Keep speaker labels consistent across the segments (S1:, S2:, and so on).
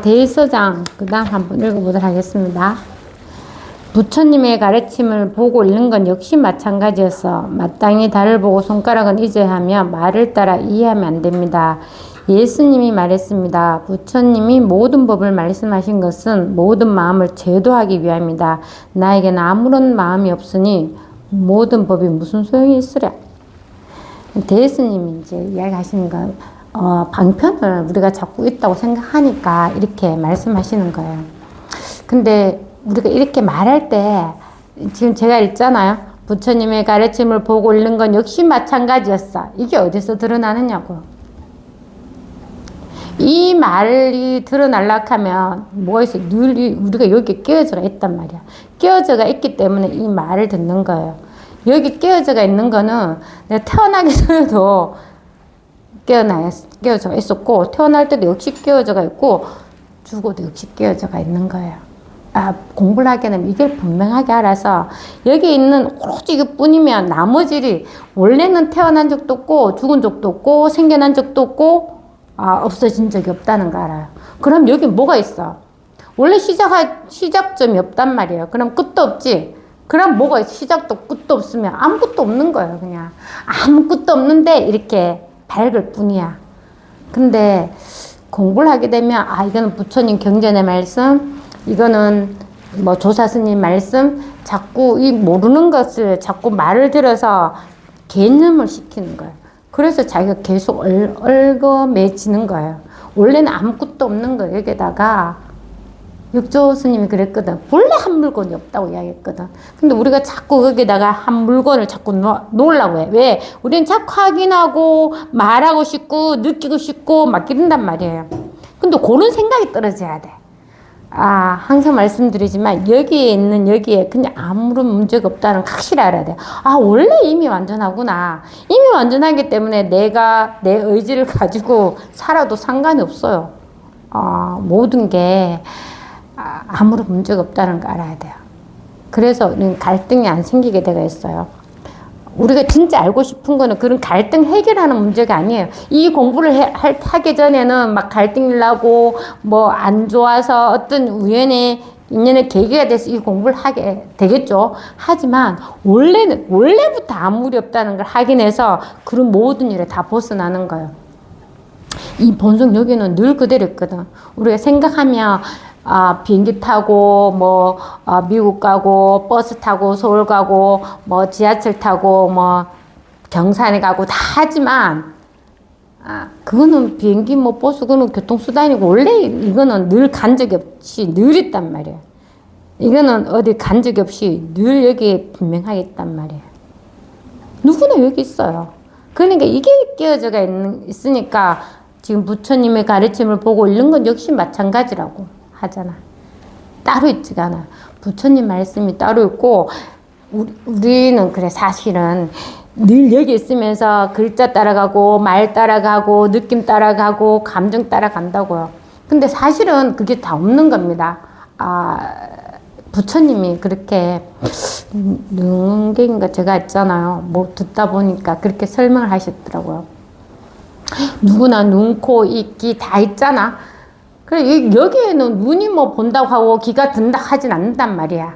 S1: 대서장 그 다음 한번 읽어보도록 하겠습니다. 부처님의 가르침을 보고 읽는 건 역시 마찬가지였어. 마땅히 달을 보고 손가락은 잊어야 하며 말을 따라 이해하면 안 됩니다. 예수님이 말했습니다. 부처님이 모든 법을 말씀하신 것은 모든 마음을 제도하기 위함이다. 나에게는 아무런 마음이 없으니 모든 법이 무슨 소용이 있으랴. 대스님이 이제 이야기하시는 건 방편을 우리가 자꾸 있다고 생각하니까 이렇게 말씀하시는 거예요. 근데 우리가 이렇게 말할 때 지금 제가 읽잖아요. 부처님의 가르침을 보고 읽는 건 역시 마찬가지였어. 이게 어디서 드러나느냐고요. 이 말이 드러나려고 하면 뭐가 있어? 늘 우리가 여기 끼어져가 있단 말이야. 끼어져가 있기 때문에 이 말을 듣는 거예요. 여기 끼어져가 있는 거는 내가 태어나기 전에도 끼어져가 있었고, 태어날 때도 역시 끼어져가 있고, 죽어도 역시 끼어져가 있는 거예요. 공부를 하게 되면 이걸 분명하게 알아서 여기 있는 오로지 이것뿐이면 나머지를 원래는 태어난 적도 없고 죽은 적도 없고 생겨난 적도 없고 없어진 적이 없다는 거 알아요. 그럼 여기 뭐가 있어? 원래 시작점이 없단 말이에요. 그럼 끝도 없지. 그럼 뭐가 있어? 시작도 끝도 없으면 아무것도 없는 거예요. 그냥 아무것도 없는데 이렇게 밝을 뿐이야. 근데 공부를 하게 되면 이거는 부처님 경전의 말씀, 이거는 뭐 조사스님 말씀, 자꾸 이 모르는 것을 자꾸 말을 들어서 개념을 시키는 거예요. 그래서 자기가 계속 얽어매지는 거예요. 원래는 아무것도 없는 거예요. 여기다가 육조 스님이 그랬거든. 본래 한 물건이 없다고 이야기했거든. 근데 우리가 자꾸 거기다가 한 물건을 자꾸 놓으려고 해. 왜? 우리는 자꾸 확인하고 말하고 싶고 느끼고 싶고 막 이런단 말이에요. 근데 그런 생각이 떨어져야 돼. 항상 말씀드리지만 여기에 그냥 아무런 문제가 없다는 확실히 알아야 돼. 원래 이미 완전하구나. 이미 완전하기 때문에 내가 내 의지를 가지고 살아도 상관이 없어요. 모든 게 아무런 문제가 없다는 거 알아야 돼요. 그래서 갈등이 안 생기게 되어 있어요. 우리가 진짜 알고 싶은 거는 그런 갈등 해결하는 문제가 아니에요. 이 공부를 하기 전에는 막 갈등이 나고 뭐 안 좋아서 어떤 우연의 인연의 계기가 돼서 이 공부를 하게 되겠죠. 하지만 원래부터 아무 일이 없다는 걸 확인해서 그런 모든 일에 다 벗어나는 거예요. 이 본성 여기는 늘 그대로 있거든. 우리가 생각하면 비행기 타고 미국 가고 버스 타고 서울 가고 지하철 타고 경산에 가고 다 하지만 그거는 비행기 버스 그거는 교통수단이고 원래 이거는 늘 간 적이 없이 늘 있단 말이에요. 이거는 어디 간 적이 없이 늘 여기 분명하게 있단 말이에요. 누구나 여기 있어요. 그러니까 이게 끼어져가 있으니까 지금 부처님의 가르침을 보고 읽는 건 역시 마찬가지라고 하잖아. 따로 있지가 않아. 부처님 말씀이 따로 있고 우리는 그래 사실은 늘 여기 있으면서 글자 따라가고 말 따라가고 느낌 따라가고 감정 따라간다고요. 근데 사실은 그게 다 없는 겁니다. 부처님이 그렇게 능계인가 제가 했잖아요. 듣다 보니까 그렇게 설명을 하셨더라고요. 누구나 눈, 코, 입, 귀 다 있잖아. 그래, 여기에는 눈이 본다고 하고 귀가 듣는다 하진 않는단 말이야.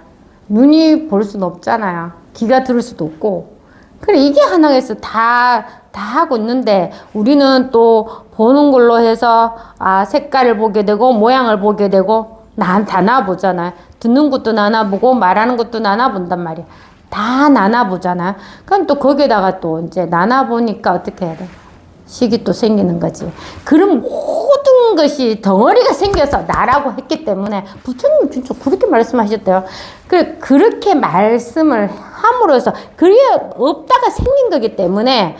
S1: 눈이 볼 수도 없잖아요. 귀가 들을 수도 없고. 그래, 이게 하나에서 다 하고 있는데, 우리는 또 보는 걸로 해서, 색깔을 보게 되고, 모양을 보게 되고, 다 나눠보잖아요. 듣는 것도 나눠보고, 말하는 것도 나눠본단 말이야. 다 나눠보잖아요. 그럼 또 거기에다가 또 이제 나눠보니까 어떻게 해야 돼? 식이 또 생기는 거지. 그럼 모든 것이 덩어리가 생겨서 나라고 했기 때문에 부처님 진짜 그렇게 말씀하셨대요. 그렇게 말씀을 함으로써 그게 없다가 생긴 거기 때문에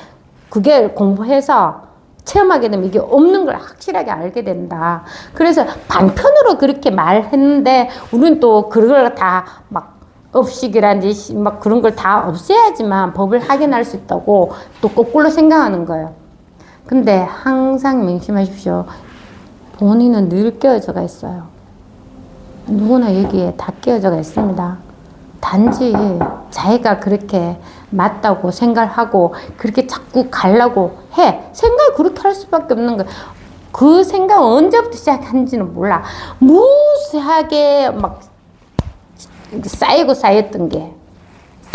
S1: 그게 공부해서 체험하게 되면 이게 없는 걸 확실하게 알게 된다. 그래서 반편으로 그렇게 말했는데 우리는 또 그걸 다 업식이라든지 그런 걸 다 없애야지만 법을 확인할 수 있다고 또 거꾸로 생각하는 거예요. 근데 항상 명심하십시오. 본인은 늘 끼어져가 있어요. 누구나 여기에 다 끼어져가 있습니다. 단지 자기가 그렇게 맞다고 생각하고 그렇게 자꾸 가려고 해. 생각을 그렇게 할 수밖에 없는 거예요. 그 생각은 언제부터 시작한지는 몰라. 무수하게 막 쌓이고 쌓였던 게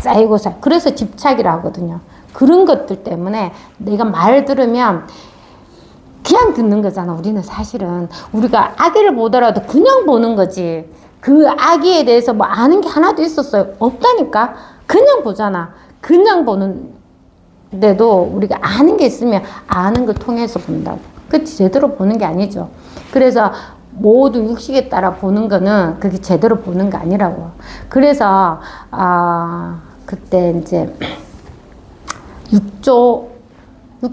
S1: 쌓이고 쌓여. 그래서 집착이라 하거든요. 그런 것들 때문에 내가 말 들으면 그냥 듣는 거잖아. 우리는 사실은 우리가 아기를 보더라도 그냥 보는 거지. 그 아기에 대해서 뭐 아는 게 하나도 있었어요? 없다니까. 그냥 보잖아. 그냥 보는데도 우리가 아는 게 있으면 아는 걸 통해서 본다고. 그치? 제대로 보는 게 아니죠. 그래서 모두 육식에 따라 보는 거는 그게 제대로 보는 거 아니라고. 그래서 그때 이제 육조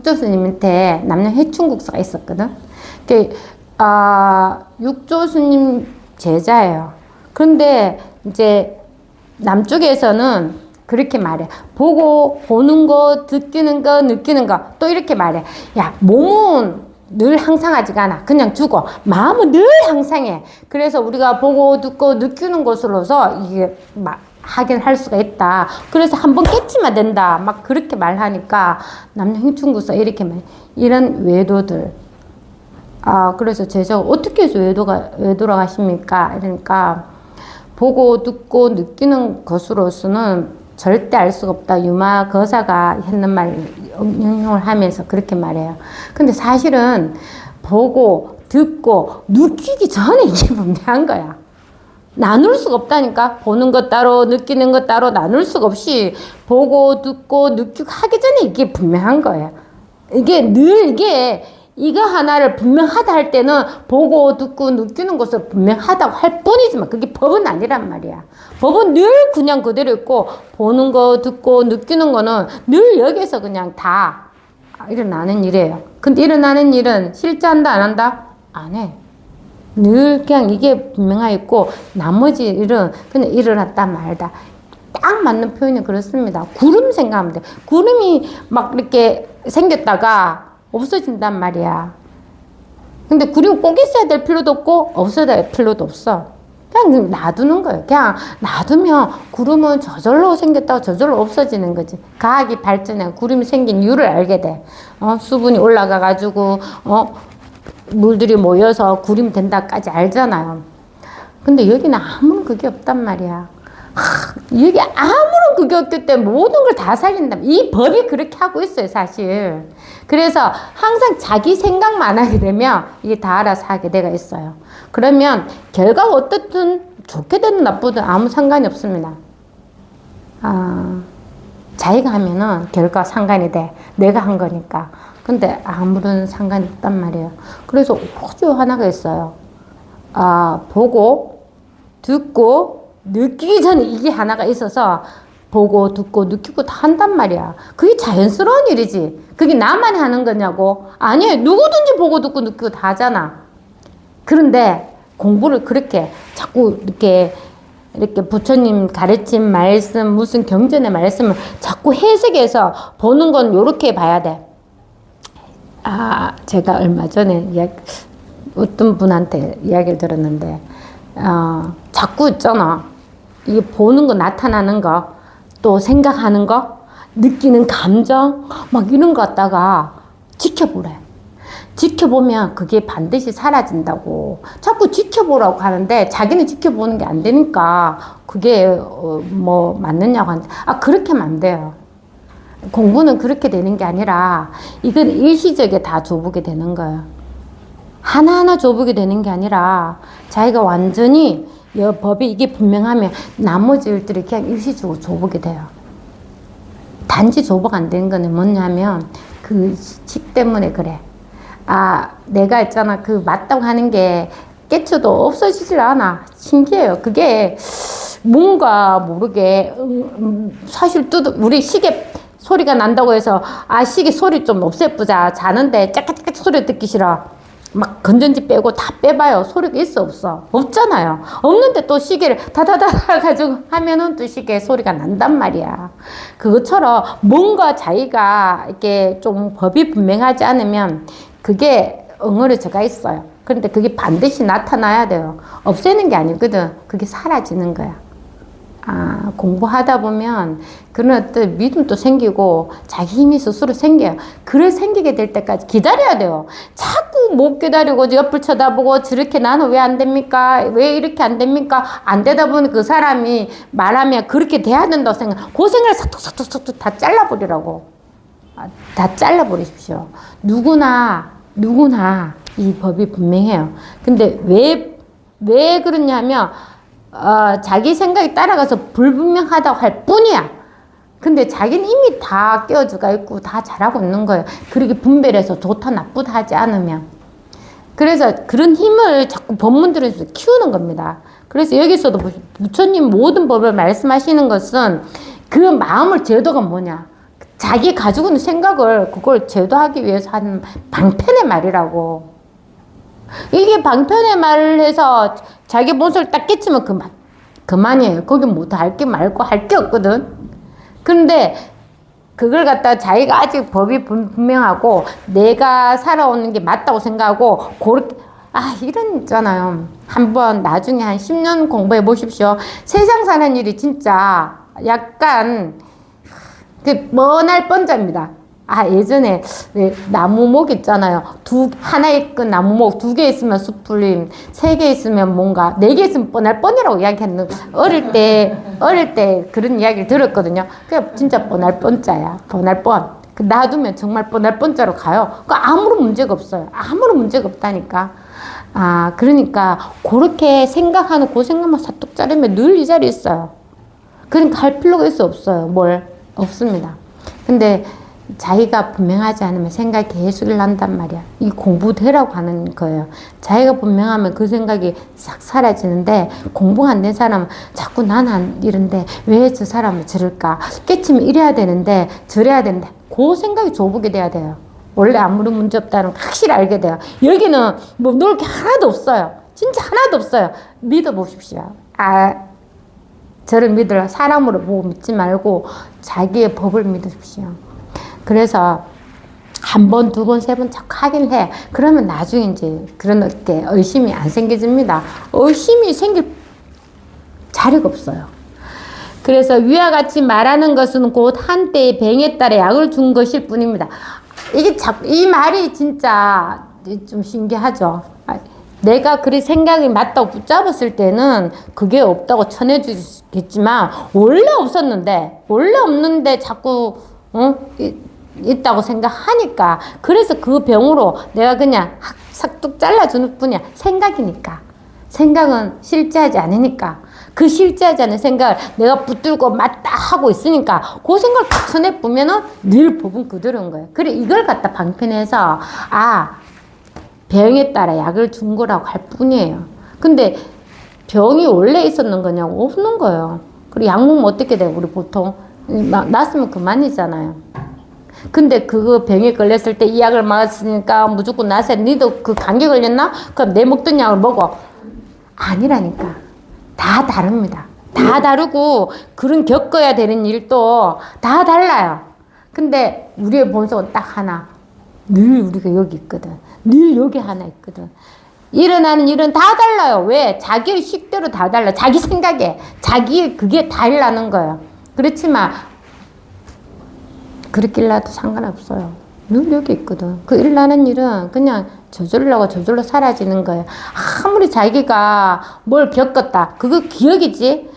S1: 스님한테 남녀 해충국사가 있었거든. 육조 스님 제자예요. 그런데 이제 남쪽에서는 그렇게 말해. 보는 거, 느끼는 거, 또 이렇게 말해. 야, 몸은 늘 항상하지가 않아. 그냥 죽어. 마음은 늘 항상해. 그래서 우리가 보고, 듣고, 느끼는 것으로서 이게 막 하긴 할 수가 있다. 그래서 한번 깨치면 된다. 막 그렇게 말하니까 남녀 행충구서 이렇게 말. 이런 외도들. 그래서 제자가 어떻게 해서 외도라 하십니까? 이러니까 보고 듣고 느끼는 것으로서는 절대 알 수가 없다. 유마 거사가 했는 말 응용을 하면서 그렇게 말해요. 근데 사실은 보고 듣고 느끼기 전에 이게 분명한 거야. 나눌 수가 없다니까. 보는 것 따로 느끼는 것 따로 나눌 수가 없이 보고 듣고 느끼고 하기 전에 이게 분명한 거예요. 이게 늘 이거 하나를 분명하다 할 때는 보고 듣고 느끼는 것을 분명하다고 할 뿐이지만 그게 법은 아니란 말이야. 법은 늘 그냥 그대로 있고 보는 거 듣고 느끼는 거는 늘 여기서 그냥 다 일어나는 일이에요. 근데 일어나는 일은 실제한다 안 한다? 안 해. 늘 그냥 이게 분명하 있고 나머지 일은 그냥 일어났다 말다. 딱 맞는 표현이 그렇습니다. 구름 생각하면 돼. 구름이 막 이렇게 생겼다가 없어진단 말이야. 근데 구름 꼭 있어야 될 필요도 없고 없어야 될 필요도 없어. 그냥 놔두는 거예요. 그냥 놔두면 구름은 저절로 생겼다가 저절로 없어지는 거지. 과학이 발전해 구름이 생긴 이유를 알게 돼. 수분이 올라가가지고 물들이 모여서 구름이 된다까지 알잖아요. 근데 여기는 아무런 그게 없단 말이야. 여기 아무런 그게 없기 때문에 모든 걸 다 살린다. 이 법이 그렇게 하고 있어요, 사실. 그래서 항상 자기 생각만 하게 되면 이게 다 알아서 하게 돼가 있어요. 그러면 결과가 어떻든 좋게 되든 나쁘든 아무 상관이 없습니다. 자기가 하면은 결과가 상관이 돼. 내가 한 거니까. 근데 아무런 상관이 없단 말이에요. 그래서 오직 하나가 있어요. 보고, 듣고, 느끼기 전에 이게 하나가 있어서 보고, 듣고, 느끼고 다 한단 말이야. 그게 자연스러운 일이지. 그게 나만 하는 거냐고. 아니, 누구든지 보고, 듣고, 느끼고 다 하잖아. 그런데 공부를 그렇게 자꾸 이렇게 부처님 가르친 말씀, 무슨 경전의 말씀을 자꾸 해석해서 보는 건 요렇게 봐야 돼. 제가 얼마 전에 어떤 분한테 이야기를 들었는데, 자꾸 있잖아. 이게 보는 거, 나타나는 거, 또 생각하는 거, 느끼는 감정, 막 이런 거 갖다가 지켜보래. 지켜보면 그게 반드시 사라진다고. 자꾸 지켜보라고 하는데 자기는 지켜보는 게 안 되니까 그게 뭐 맞느냐고 하는데, 그렇게 하면 안 돼요. 공부는 그렇게 되는 게 아니라 이건 일시적에 다 줘보게 되는 거예요. 하나하나 줘보게 되는 게 아니라 자기가 완전히 법이 이게 분명하면 나머지 일들이 그냥 일시적으로 줘보게 돼요. 단지 줘보가 안 되는 거는 뭐냐면 그 식 때문에 그래. 내가 있잖아. 그 맞다고 하는 게 깨쳐도 없어지질 않아. 신기해요. 그게 뭔가 모르게 사실 우리 시계 소리가 난다고 해서 시계 소리 좀 없애보자. 자는데 짝짝짝 소리 듣기 싫어. 막 건전지 빼고 다 빼봐요. 소리가 있어 없어? 없잖아요. 없는데 또 시계를 다다다다 가지고 하면은 또 시계 소리가 난단 말이야. 그것처럼 뭔가 자기가 이렇게 좀 법이 분명하지 않으면 그게 엉어려져가 있어요. 그런데 그게 반드시 나타나야 돼요. 없애는 게 아니거든. 그게 사라지는 거야. 공부하다 보면 그런 어떤 믿음도 생기고 자기 힘이 스스로 생겨요. 그래 생기게 될 때까지 기다려야 돼요. 자꾸 못 기다리고 옆을 쳐다보고 저렇게 나는 왜 안 됩니까? 왜 이렇게 안 됩니까? 안 되다 보니 그 사람이 말하면 그렇게 돼야 된다고 생각. 그 생각을 삭둑삭둑삭둑 다 잘라버리라고. 다 잘라버리십시오. 누구나 이 법이 분명해요. 근데 왜 그러냐면 자기 생각이 따라가서 불분명하다고 할 뿐이야. 근데 자기는 이미 다 깨어져가 있고 다 잘하고 있는 거예요. 그렇게 분별해서 좋다 나쁘다 하지 않으면. 그래서 그런 힘을 자꾸 법문들에서 키우는 겁니다. 그래서 여기서도 부처님 모든 법을 말씀하시는 것은 그 마음을 제도가 뭐냐. 자기 가지고 있는 생각을 그걸 제도하기 위해서 하는 방편의 말이라고. 이게 방편의 말을 해서 자기 본성을 딱 깨치면 그만이에요. 거기 뭐 할 게 말고 할 게 없거든. 근데 그걸 갖다가 자기가 아직 법이 분명하고 내가 살아오는 게 맞다고 생각하고 그렇게 이런 있잖아요. 한번 나중에 한 10년 공부해 보십시오. 세상 사는 일이 진짜 약간 뻔할 뻔자입니다. 예전에 나무목 있잖아요. 하나에 끈 나무목 2개 있으면 숯불림, 3개 있으면 뭔가, 4개 있으면 뻔할 뻔이라고 이야기했는데, 어릴 때 그런 이야기를 들었거든요. 그게 진짜 뻔할 뻔자야. 뻔할 뻔. 놔두면 정말 뻔할 뻔자로 가요. 아무런 문제가 없어요. 아무런 문제가 없다니까. 그러니까, 그렇게 생각하는 그 생각만 사뚝 자르면 늘 이 자리에 있어요. 그러니까 할 필요가 있어, 없어요. 없습니다. 근데, 자기가 분명하지 않으면 생각이 계속 일난단 말이야. 이 공부되라고 하는 거예요. 자기가 분명하면 그 생각이 싹 사라지는데 공부가 안 된 사람은 자꾸 난 안 이런데 왜 저 사람은 저럴까? 깨치면 이래야 되는데 저래야 되는데 그 생각이 좁게 돼야 돼요. 원래 아무런 문제 없다는 걸 확실히 알게 돼요. 여기는 뭐 놀 게 하나도 없어요. 진짜 하나도 없어요. 믿어보십시오. 저를 믿으라. 사람으로 보고 믿지 말고 자기의 법을 믿으십시오. 그래서 한 번, 2번, 3번 자꾸 하긴 해. 그러면 나중에 이제 그렇게 의심이 안 생겨집니다. 의심이 생길 자리가 없어요. 그래서 위와 같이 말하는 것은 곧 한때의 병에 따라 약을 준 것일 뿐입니다. 이 말이 진짜 좀 신기하죠. 내가 그리 생각이 맞다고 붙잡았을 때는 그게 없다고 쳐내주겠지만 원래 없는데 자꾸 있다고 생각하니까 그래서 그 병으로 내가 그냥 삭둑 잘라주는 뿐이야. 생각이니까. 생각은 실제하지 않으니까. 그 실제하지 않은 생각을 내가 붙들고 맞다 하고 있으니까 그 생각을 딱 쳐내보면은 늘 법은 그대로인 거예요. 그래 이걸 갖다 방편해서 병에 따라 약을 준 거라고 할 뿐이에요. 근데 병이 원래 있었는 거냐고 없는 거예요. 그리고 약 먹으면 어떻게 돼요? 우리 보통 났으면 그만이잖아요. 근데 그 병에 걸렸을 때 이 약을 먹었으니까 무조건 나서 니도 그 감기 걸렸나? 그럼 내 먹던 약을 먹어. 아니라니까. 다 다릅니다. 다 다르고 그런 겪어야 되는 일도 다 달라요. 근데 우리의 본성은 딱 하나. 늘 우리가 여기 있거든. 늘 여기 하나 있거든. 일어나는 일은 다 달라요. 왜? 자기의 식대로 다 달라. 자기 생각에. 그게 다 일어나는 거예요. 그렇지만 그렇길라도 상관없어요. 늘 여기 있거든. 그 일어나는 일은 그냥 저절로 사라지는 거예요. 아무리 자기가 뭘 겪었다. 그거 기억이지.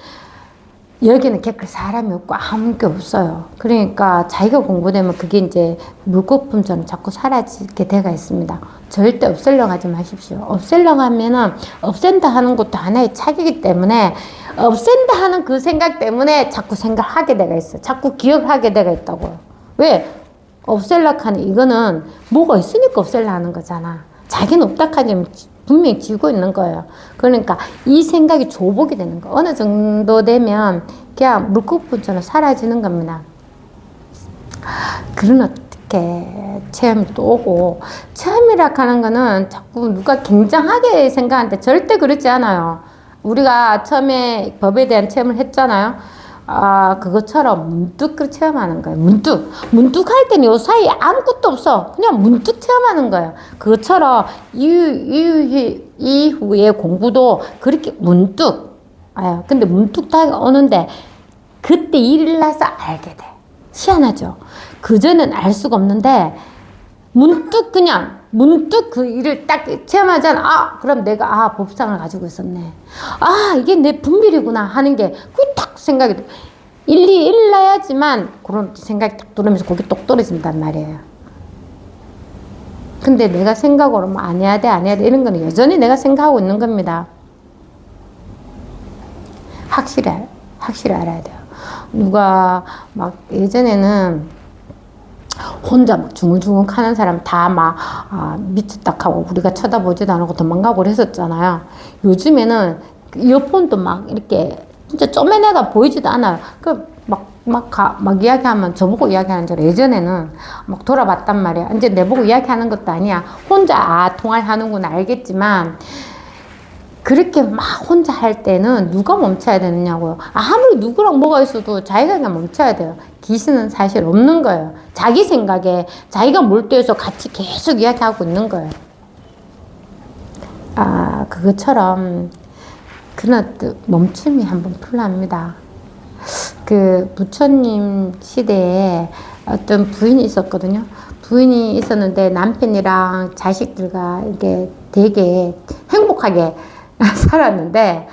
S1: 여기는 겪을 사람이 없고 아무 게 없어요. 그러니까 자기가 공부되면 그게 이제 물거품처럼 자꾸 사라지게 돼가 있습니다. 절대 없애려고 하지 마십시오. 없애려고 하면은 없앤다 하는 것도 하나의 착이기 때문에 없앤다 하는 그 생각 때문에 자꾸 생각하게 돼가 있어요. 자꾸 기억하게 돼가 있다고요. 왜? 없애려고 하는 이거는 뭐가 있으니까 없애려고 하는 거잖아. 자기는 없다 하면 분명히 쥐고 있는 거예요. 그러니까 이 생각이 조복이 되는 거. 어느 정도 되면 그냥 물거품처럼 사라지는 겁니다. 그런 어떻게 체험이 또 오고 체험이라 하는 거는 자꾸 누가 굉장하게 생각하는데 절대 그렇지 않아요. 우리가 처음에 법에 대한 체험을 했잖아요. 그것처럼 문득 체험하는 거예요. 문득 할 때는 요 사이에 아무것도 없어. 그냥 문득 체험하는 거예요. 그것처럼 이후에 공부도 그렇게 문득. 근데 문득 다 오는데 그때 일을 나서 알게 돼. 희한하죠. 그전엔 알 수가 없는데 문득 그냥 문득 그 일을 딱 체험하잖아. 아, 그럼 내가 법상을 가지고 있었네. 아, 이게 내 분별이구나 하는 게 그게 딱 생각이 들어. 일리 일러야지만 그런 생각이 딱 들으면서 거기 똑 떨어진단 말이에요. 근데 내가 생각으로 뭐 안 해야 돼, 안 해야 돼 이런 거는 여전히 내가 생각하고 있는 겁니다. 확실히 알아야 돼요. 누가 막 예전에는 혼자 막 중얼중얼 하는 사람 다 막 미쳤다 하고 우리가 쳐다보지도 않고 도망가고 그랬었잖아요. 요즘에는 이어폰도 막 이렇게 진짜 쪼매내가 보이지도 않아요. 막 이야기하면 저보고 이야기하는 줄 예전에는 막 돌아봤단 말이야. 이제 내보고 이야기하는 것도 아니야. 혼자 통화를 하는구나 알겠지만 그렇게 막 혼자 할 때는 누가 멈춰야 되느냐고요. 아무리 누구랑 뭐가 있어도 자기가 그냥 멈춰야 돼요. 귀신은 사실 없는 거예요. 자기 생각에 자기가 몰두해서 같이 계속 이야기하고 있는 거예요. 그것처럼 그런 멈춤이 한번 필요합니다. 그 부처님 시대에 어떤 부인이 있었거든요. 부인이 있었는데 남편이랑 자식들과 이게 되게 행복하게 살았는데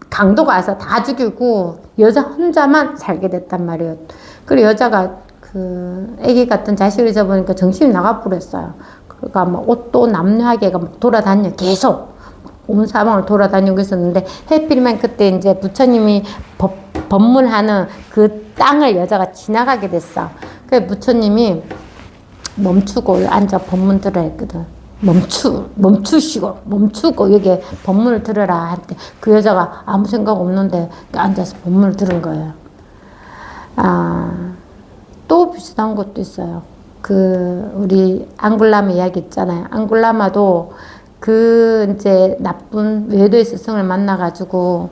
S1: 강도가 와서 다 죽이고 여자 혼자만 살게 됐단 말이에요. 그리고 여자가 그 애기 같은 자식을 잊어보니까 정신이 나가버렸어요. 그러니까 막 옷도 남녀하게가 막 돌아다녀 계속 온 사방을 돌아다니고 있었는데 해필이면 그때 이제 부처님이 법문하는 그 땅을 여자가 지나가게 됐어. 그래서 부처님이 멈추고 앉아 법문 들어야 했거든. 멈추고 여기 법문을 들으라 할 때 그 여자가 아무 생각 없는데 앉아서 법문을 들은 거예요. 또 비슷한 것도 있어요. 그 우리 앙굴라마 이야기 있잖아요. 앙굴라마도 그 이제 나쁜 외도의 스승을 만나가지고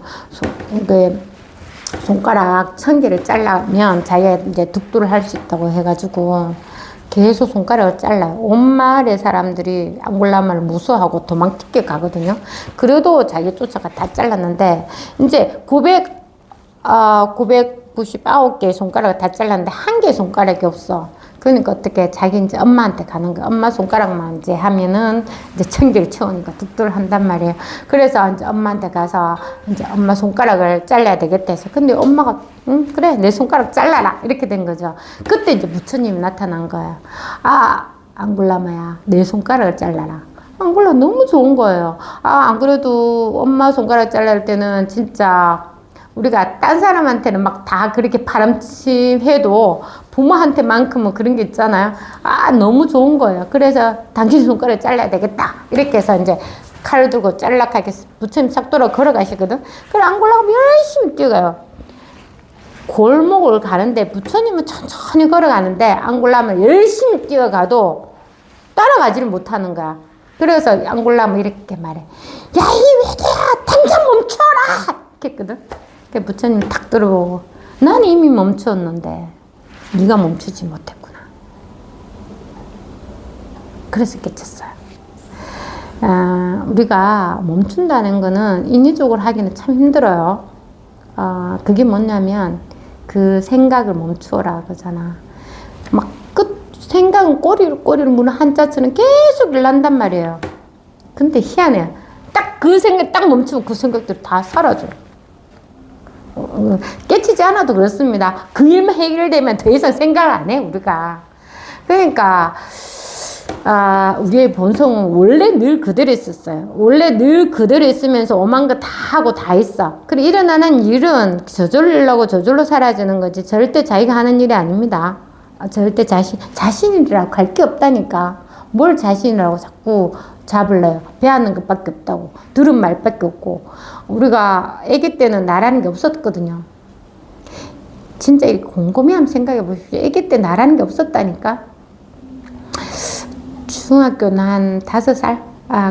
S1: 손가락 1000개를 잘라면 자기가 이제 득도를 할 수 있다고 해가지고 계속 손가락을 잘라요. 온 마을의 사람들이 앙골라마를 무서워하고 도망 튀겨 가거든요. 그래도 자기 쫓아가 다 잘랐는데 이제 999개의 손가락을 다 잘랐는데 한 개의 손가락이 없어. 그러니까 어떻게 자기 이제 엄마한테 가는 거야. 엄마 손가락만 이제 하면은 이제 1000개를 채우니까 득도를 한단 말이에요. 그래서 이제 엄마한테 가서 이제 엄마 손가락을 잘라야 되겠다 해서. 근데 엄마가 응, 그래, 내 손가락 잘라라. 이렇게 된 거죠. 그때 이제 부처님이 나타난 거예요. 앙굴라마야, 내 손가락을 잘라라. 앙굴라 너무 좋은 거예요. 안 그래도 엄마 손가락 잘랄 때는 진짜 우리가 딴 사람한테는 막 다 그렇게 바람침해도 부모한테만큼은 그런 게 있잖아요. 너무 좋은 거예요. 그래서 당신 손가락 잘라야 되겠다. 이렇게 해서 이제 칼을 들고 짤락하게 부처님 싹 돌아 걸어가시거든. 그래, 앙골라가 열심히 뛰어가요. 골목을 가는데 부처님은 천천히 걸어가는데 앙골라면 열심히 뛰어가도 따라가지를 못하는 거야. 그래서 앙골라면 이렇게 말해. 야, 이 외도야, 당장 멈춰라! 이렇게 했거든. 부처님 탁 들어보고 난 이미 멈췄는데 네가 멈추지 못했구나. 그래서 깨쳤어요. 우리가 멈춘다는 거는 인위적으로 하기는 참 힘들어요. 그게 뭐냐면 그 생각을 멈추어라 그러잖아. 막 생각은 꼬리를 무는 한자처럼 계속 일난단 말이에요. 근데 희한해. 딱 그 생각 딱 멈추면 그 생각들이 다 사라져. 깨치지 않아도 그렇습니다. 그 일만 해결되면 더 이상 생각을 안 해, 우리가. 그러니까, 우리의 본성은 원래 늘 그대로 있었어요. 원래 늘 그대로 있으면서 오만 거 다 하고 다 있어. 그리고 일어나는 일은 저절로 사라지는 거지. 절대 자기가 하는 일이 아닙니다. 절대 자신이라고 할 게 없다니까. 뭘 자신이라고 자꾸 잡을래요. 배하는 것밖에 없다고. 들은 말밖에 없고. 우리가 아기 때는 나라는 게 없었거든요. 진짜 이렇게 곰곰이 한번 생각해 보십시오. 아기 때 나라는 게 없었다니까. 중학교는 한 5살?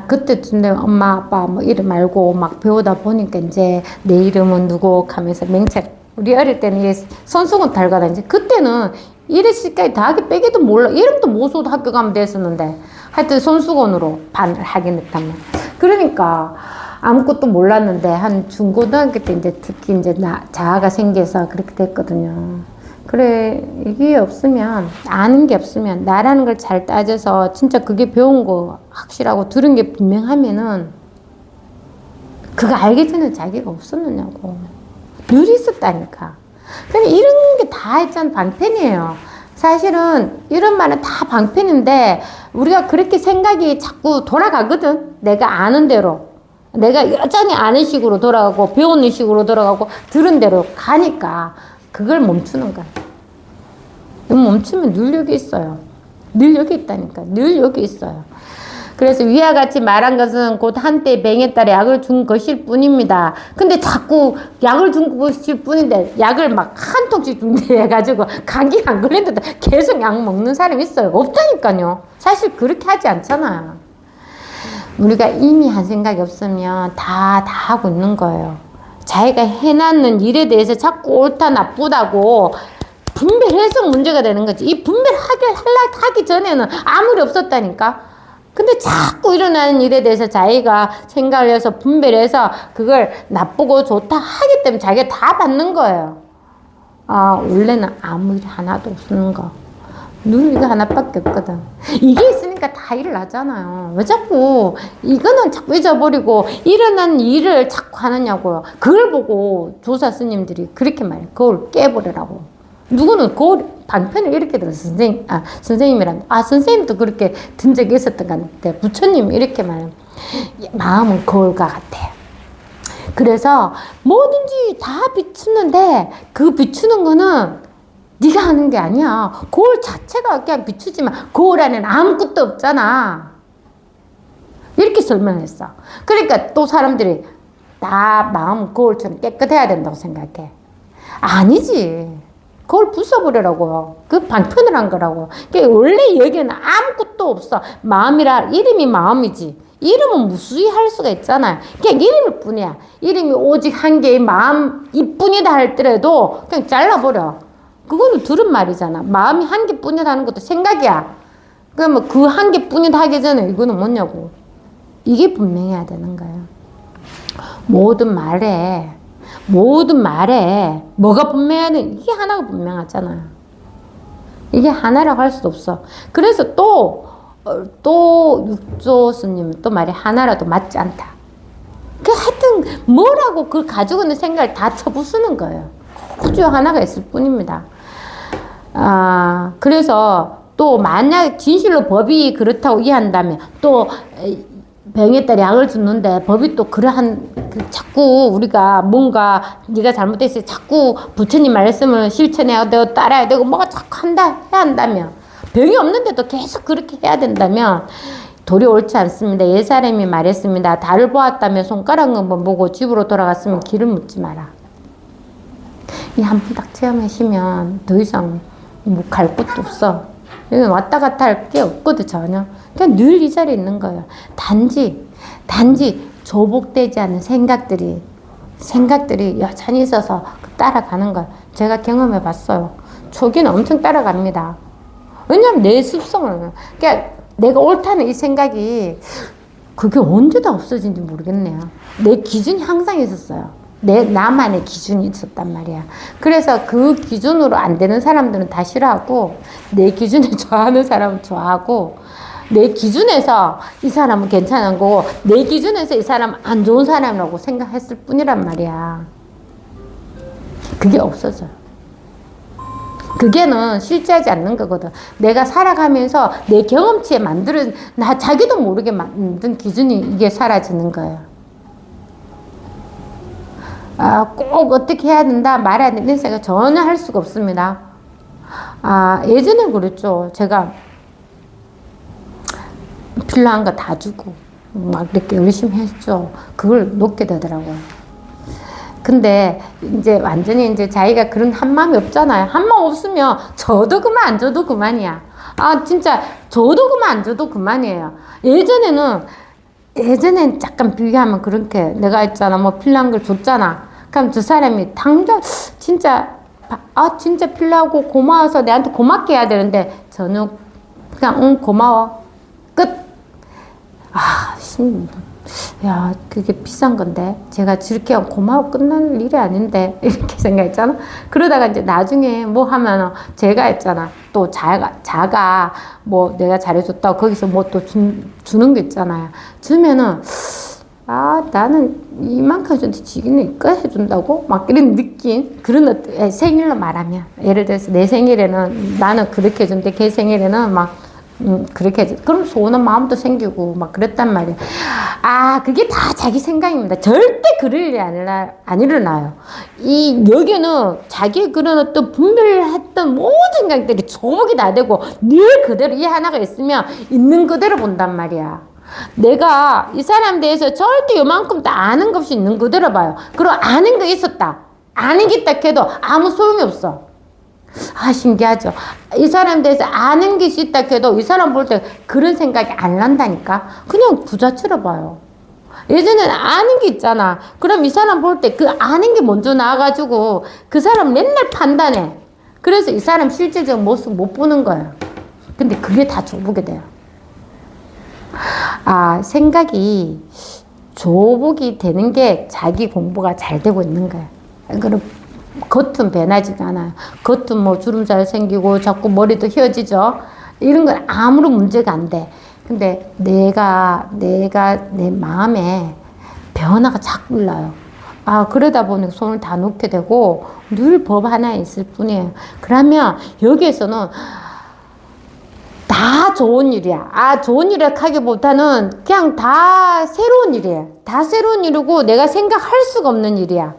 S1: 그때쯤 되면 엄마, 아빠 뭐 이름 알고 막 배우다 보니까 이제 내 이름은 누구 하면서 명책. 우리 어릴 때는 손수건 달가다니지. 그때는 이래시까지 더하기 빼기도 몰라. 이름도 못 써도 학교 가면 됐었는데. 하여튼 손수건으로 반을 하긴 했단 말이야. 그러니까 아무것도 몰랐는데 한 중고등학교 때 이제 특히 이제 자아가 생겨서 그렇게 됐거든요. 그래, 이게 없으면, 아는 게 없으면, 나라는 걸 잘 따져서, 진짜 그게 배운 거 확실하고 들은 게 분명하면은, 그거 알기 전에 자기가 없었느냐고. 늘 있었다니까. 근데 이런 게 다 있잖아, 방편이에요. 사실은 이런 말은 다 방편인데, 우리가 그렇게 생각이 자꾸 돌아가거든. 내가 아는 대로. 내가 여전히 아는 식으로 돌아가고, 배우는 식으로 돌아가고, 들은 대로 가니까, 그걸 멈추는 거야. 멈추면 늘 여기 있어요. 늘 여기 있다니까. 늘 여기 있어요. 그래서 위와 같이 말한 것은 곧 한때 병에 따라 약을 준 것일 뿐입니다. 근데 자꾸 약을 준 것일 뿐인데 약을 막 한 통씩 준대 해가지고 감기 안 걸린다고 계속 약 먹는 사람이 있어요. 없다니까요. 사실 그렇게 하지 않잖아요. 우리가 이미 한 생각이 없으면 다 하고 있는 거예요. 자기가 해놨는 일에 대해서 자꾸 옳다 나쁘다고 분별해서 문제가 되는 거지. 이 분별하기 전에는 아무리 없었다니까. 근데 자꾸 일어나는 일에 대해서 자기가 생각을 해서 분별해서 그걸 나쁘고 좋다 하기 때문에 자기가 다 받는 거예요. 아, 원래는 아무 일 하나도 없는 거. 늘 이거 하나밖에 없거든. 이게 있으니까 다 일어나잖아요. 왜 자꾸 이거는 자꾸 잊어버리고 일어난 일을 자꾸 하느냐고요. 그걸 보고 조사 스님들이 그렇게 말해요. 그걸 깨버리라고. 누구는 그 방편을 이렇게 들었어. 선생님이란. 선생님도 그렇게 든 적이 있었던 것 같아. 부처님이 이렇게 말해요. 마음은 거울과 같아. 그래서 뭐든지 다 비추는데 그 비추는 거는 네가 하는 게 아니야. 거울 자체가 그냥 비추지만 거울 안에는 아무것도 없잖아. 이렇게 설명했어. 그러니까 또 사람들이 다 마음 거울처럼 깨끗해야 된다고 생각해. 아니지. 그걸 부숴버리라고요. 그 방편을 한 거라고. 그러니까 원래 여기는 아무것도 없어. 마음이라, 이름이 마음이지. 이름은 무수히 할 수가 있잖아요. 그냥 이름일 뿐이야. 이름이 오직 한 개의 마음이 뿐이다 할더라도 그냥 잘라버려. 그거는 들은 말이잖아. 마음이 한 개뿐이라는 것도 생각이야. 그러면 그 한 개뿐이다 하기 전에 이거는 뭐냐고. 이게 분명해야 되는 거예요. 모든 말에 뭐가 분명해야 돼? 이게 하나가 분명하잖아요. 이게 하나라고 할 수도 없어. 그래서 또 육조 스님은 또 말이 하나라도 맞지 않다. 그 하여튼 뭐라고 그 가지고 있는 생각을 다 쳐부수는 거예요. 오직 하나가 있을 뿐입니다. 그래서 또 만약 진실로 법이 그렇다고 이해한다면 또 병에 따라 약을 주는데 법이 또 자꾸 우리가 뭔가 네가 잘못됐을 때 자꾸 부처님 말씀을 실천해야 되고 따라야 되고 뭐가 자꾸 해야 한다면 병이 없는데도 계속 그렇게 해야 된다면 도리 옳지 않습니다. 옛사람이 말했습니다. 달을 보았다며 손가락만 보고 집으로 돌아갔으면 길을 묻지 마라. 이 한 번 딱 체험하시면 더 이상 뭐 갈 곳도 없어. 여기 왔다 갔다 할 게 없거든 전혀. 그냥 늘 이 자리에 있는 거예요. 단지 조복되지 않는 생각들이 여전히 있어서 따라가는 거예요. 제가 경험해 봤어요. 초기는 엄청 따라갑니다. 왜냐면 내 습성을, 그러니까 내가 옳다는 이 생각이 그게 언제 다 없어진지 모르겠네요. 내 기준이 항상 있었어요. 나만의 기준이 있었단 말이야. 그래서 그 기준으로 안 되는 사람들은 다 싫어하고, 내 기준에 좋아하는 사람은 좋아하고, 내 기준에서 이 사람은 괜찮은 거고, 내 기준에서 이 사람은 안 좋은 사람이라고 생각했을 뿐이란 말이야. 그게 없어져요. 그게는 실제하지 않는 거거든. 내가 살아가면서 내 경험치에 자기도 모르게 만든 기준이 이게 사라지는 거예요. 꼭 어떻게 해야 된다, 말해야 된다, 생각 전혀 할 수가 없습니다. 예전에 그랬죠. 제가 필요한 거 다 주고, 막 이렇게 열심히 했죠. 그걸 놓게 되더라고요. 근데 이제 완전히 이제 자기가 그런 한 마음이 없잖아요. 한 마음 없으면 줘도 그만 안 줘도 그만이야. 진짜 줘도 그만 안 줘도 그만이에요. 예전엔 잠깐 비교하면 그렇게 내가 있잖아. 뭐 필요한 걸 줬잖아. 그럼 저 사람이 당장 진짜 필요하고 고마워서 내한테 고맙게 해야 되는데 전혀 그냥 고마워. 끝. 야, 그게 비싼 건데 제가 저렇게 고마워 끝날 일이 아닌데 이렇게 생각했잖아. 그러다가 이제 나중에 뭐 하면 제가 했잖아. 또 자가 뭐 내가 잘해줬다고 거기서 뭐 또 주는 게 있잖아요. 주면은 아, 나는 이만큼 해줬는데 지기는 이거 해준다고? 막 이런 느낌. 그런 생일로 말하면 예를 들어서 내 생일에는 나는 그렇게 해준대, 걔 생일에는 막 그렇게 해줘. 그럼 소원한 마음도 생기고 막 그랬단 말이야. 아, 그게 다 자기 생각입니다. 절대 그럴 일이 안 일어나요. 여기는 자기의 그런 어떤 분별했던 모든 생각들이 조목이 다 되고 늘 그대로 이 하나가 있으면 있는 그대로 본단 말이야. 내가 이 사람 대해서 절대 요만큼 다 아는 것 없이 있는 그대로 봐요. 그리고 아는 거 있었다. 아는 게 있다 해도 아무 소용이 없어. 아, 신기하죠. 이 사람 대해서 아는 게 있다 해도 이 사람 볼 때 그런 생각이 안 난다니까. 그냥 부자처럼 봐요. 예전에는 아는 게 있잖아. 그럼 이 사람 볼 때 그 아는 게 먼저 나와가지고 그 사람 맨날 판단해. 그래서 이 사람 실제적 모습 못 보는 거야. 근데 그게 다 조보게 돼요. 아, 생각이 조복이 되는 게 자기 공부가 잘 되고 있는 거야. 그럼 겉은 변하지가 않아요. 겉은 뭐 주름살 생기고 자꾸 머리도 휘어지죠. 이런 건 아무런 문제가 안 돼. 근데 내가 내 마음에 변화가 자꾸 일어나요. 아, 그러다 보니 손을 다 놓게 되고 늘 법 하나에 있을 뿐이에요. 그러면 여기에서는 다 좋은 일이야. 아, 좋은 일이라 하기보다는 그냥 다 새로운 일이에요. 다 새로운 일이고 내가 생각할 수가 없는 일이야.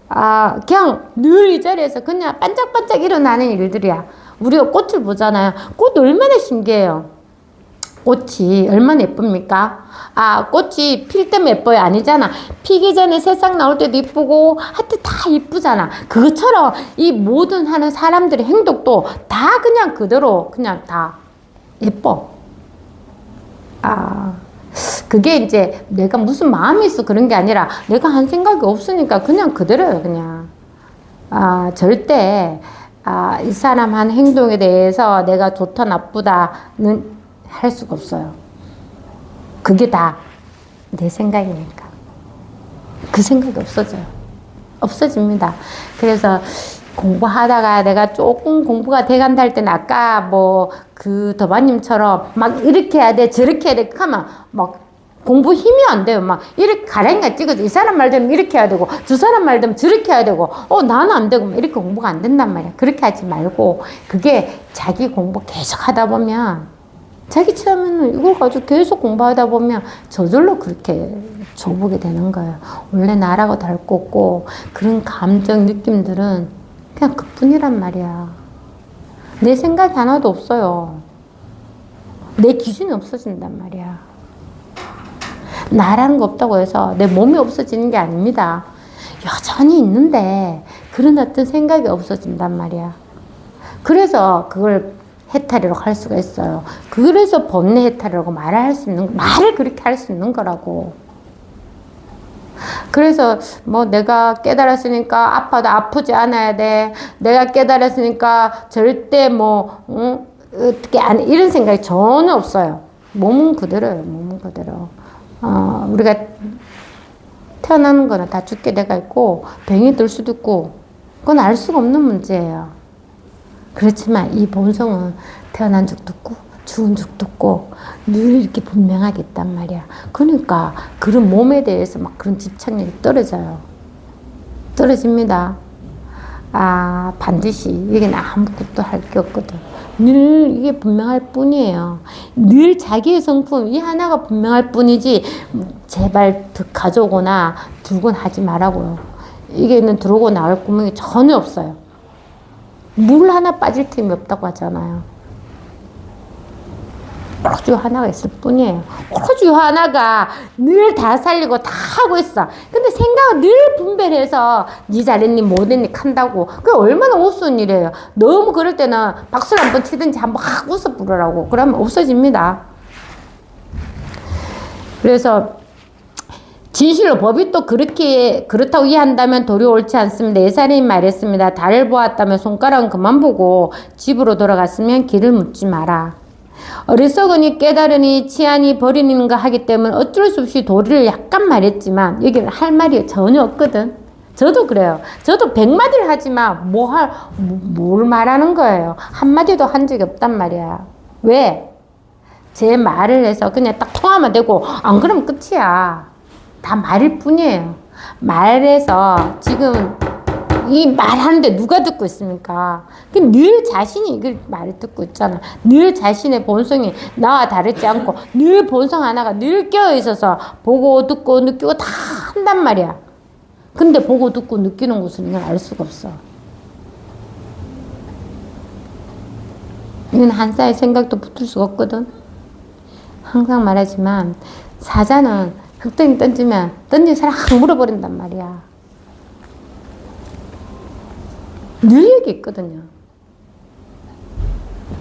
S1: 아, 그냥 늘 이 자리에서 그냥 반짝반짝 일어나는 일들이야. 우리가 꽃을 보잖아요. 꽃 얼마나 신기해요. 꽃이 얼마나 예쁩니까? 아, 꽃이 필 때면 예뻐요? 아니잖아. 피기 전에 새싹 나올 때도 예쁘고 하여튼 다 예쁘잖아. 그것처럼 이 모든 하는 사람들의 행동도 다 그냥 그대로 그냥 다 예뻐. 아, 그게 이제 내가 무슨 마음이 있어 그런 게 아니라 내가 한 생각이 없으니까 그냥 그대로요, 그냥. 아, 절대 이 사람 한 행동에 대해서 내가 좋다 나쁘다는 할 수가 없어요. 그게 다 내 생각이니까. 그 생각이 없어져요. 없어집니다. 그래서 공부하다가 내가 조금 공부가 돼간다 할 때는 아까 뭐 그 더바님처럼 막 이렇게 해야 돼 저렇게 해야 돼 하면 막 공부 힘이 안 돼요. 막 이렇게 가랭이가 찍어져. 이 사람 말대로 이렇게 해야 되고 저 사람 말대로 저렇게 해야 되고 나는 안 되고 이렇게 공부가 안 된단 말이야. 그렇게 하지 말고 그게 자기 공부 계속 하다 보면 자기 처음에는 이걸 가지고 계속 공부하다 보면 저절로 그렇게 줘보게 되는 거예요. 원래 나라고 다를 거 없고 그런 감정 느낌들은 그냥 그뿐이란 말이야. 내 생각이 하나도 없어요. 내 기준이 없어진단 말이야. 나라는 거 없다고 해서 내 몸이 없어지는 게 아닙니다. 여전히 있는데 그런 어떤 생각이 없어진단 말이야. 그래서 그걸 해탈이라고 할 수가 있어요. 그래서 번뇌 해탈이라고 말을 그렇게 할 수 있는 거라고. 그래서 뭐 내가 깨달았으니까 아파도 아프지 않아야 돼. 내가 깨달았으니까 절대 뭐 어떻게 안 이런 생각이 전혀 없어요. 몸은 그대로예요. 몸은 그대로. 우리가 태어나는 거는 다 죽게 돼가 있고 병이 들 수도 있고 그건 알 수가 없는 문제예요. 그렇지만 이 본성은 태어난 적도 없고 죽은 적도 없고 늘 이렇게 분명하게 있단 말이야. 그러니까 그런 몸에 대해서 막 그런 집착력이 떨어져요. 떨어집니다. 아, 반드시 여기는 아무것도 할 게 없거든. 늘 이게 분명할 뿐이에요. 늘 자기의 성품 이 하나가 분명할 뿐이지 제발 가져오거나 들곤 하지 말라고요. 이게는 들어오고 나올 구멍이 전혀 없어요. 물 하나 빠질 틈이 없다고 하잖아요. 오로지 하나가 있을 뿐이에요. 오로지 하나가 늘 다 살리고 다 하고 있어. 근데 생각을 늘 분별해서 니 잘했니 못했니 한다고. 그게 얼마나 우스운 일이에요. 너무 그럴 때는 박수를 한번 치든지 한번 확 웃어 부르라고. 그러면 없어집니다. 그래서 진실로 법이 또 그렇다고 이해한다면 도리 옳지 않습니다. 예사님 말했습니다. 달을 보았다면 손가락은 그만 보고 집으로 돌아갔으면 길을 묻지 마라. 어리석으니 깨달으니 치하니 버리는가 하기 때문에 어쩔 수 없이 도리를 약간 말했지만 여기는 할 말이 전혀 없거든. 저도 그래요. 저도 100마디를 하지만 뭘 말하는 거예요. 한마디도 한 적이 없단 말이야. 왜? 제 말을 해서 그냥 딱 통하면 되고 안 그러면 끝이야. 다 말일 뿐이에요. 말해서 지금 이 말하는데 누가 듣고 있습니까? 늘 자신이 이걸 말을 듣고 있잖아. 늘 자신의 본성이 나와 다르지 않고 늘 본성 하나가 늘 껴있어서 보고 듣고 느끼고 다 한단 말이야. 근데 보고 듣고 느끼는 것은 이건 알 수가 없어. 이건 한 쌍의 생각도 붙을 수가 없거든. 항상 말하지만 사자는 흙덩이 던지면 던진 사람 확 물어버린단 말이야. 능력이 있거든요.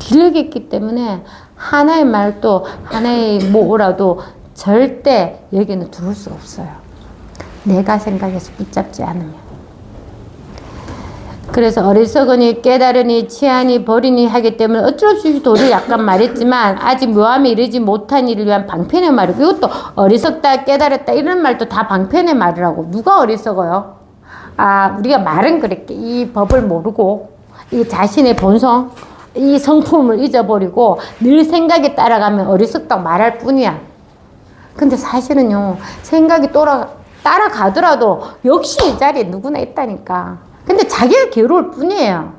S1: 기력이 있기 때문에 하나의 말도 하나의 뭐라도 절대 여기는 두을 수가 없어요. 내가 생각해서 붙잡지 않으면. 그래서 어리석으니 깨달으니 치하니 버리니 하기 때문에 어쩔 수 없이 도를 약간 말했지만 아직 묘함에 이르지 못한 일을 위한 방편의 말이고 이것도 어리석다 깨달았다 이런 말도 다 방편의 말이라고. 누가 어리석어요? 우리가 말은 그렇게 이 법을 모르고 이 자신의 본성 이 성품을 잊어버리고 늘 생각에 따라가면 어리석다고 말할 뿐이야. 근데 사실은요 생각이 따라가더라도 역시 이 자리에 누구나 있다니까. 근데 자기가 괴로울 뿐이에요.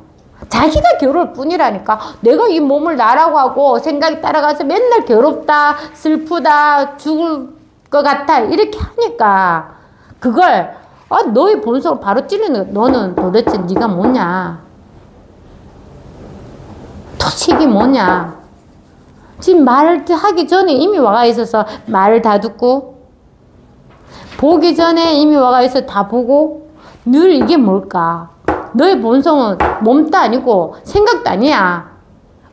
S1: 자기가 괴로울 뿐이라니까. 내가 이 몸을 나라고 하고 생각이 따라가서 맨날 괴롭다 슬프다 죽을 것 같아 이렇게 하니까 그걸 너의 본성을 바로 찌르는 거야. 너는 도대체 네가 뭐냐? 도식이 뭐냐? 지금 말하기 전에 이미 와가 있어서 말을 다 듣고 보기 전에 이미 와가 있어서 다 보고 늘 이게 뭘까? 너의 본성은 몸도 아니고 생각도 아니야.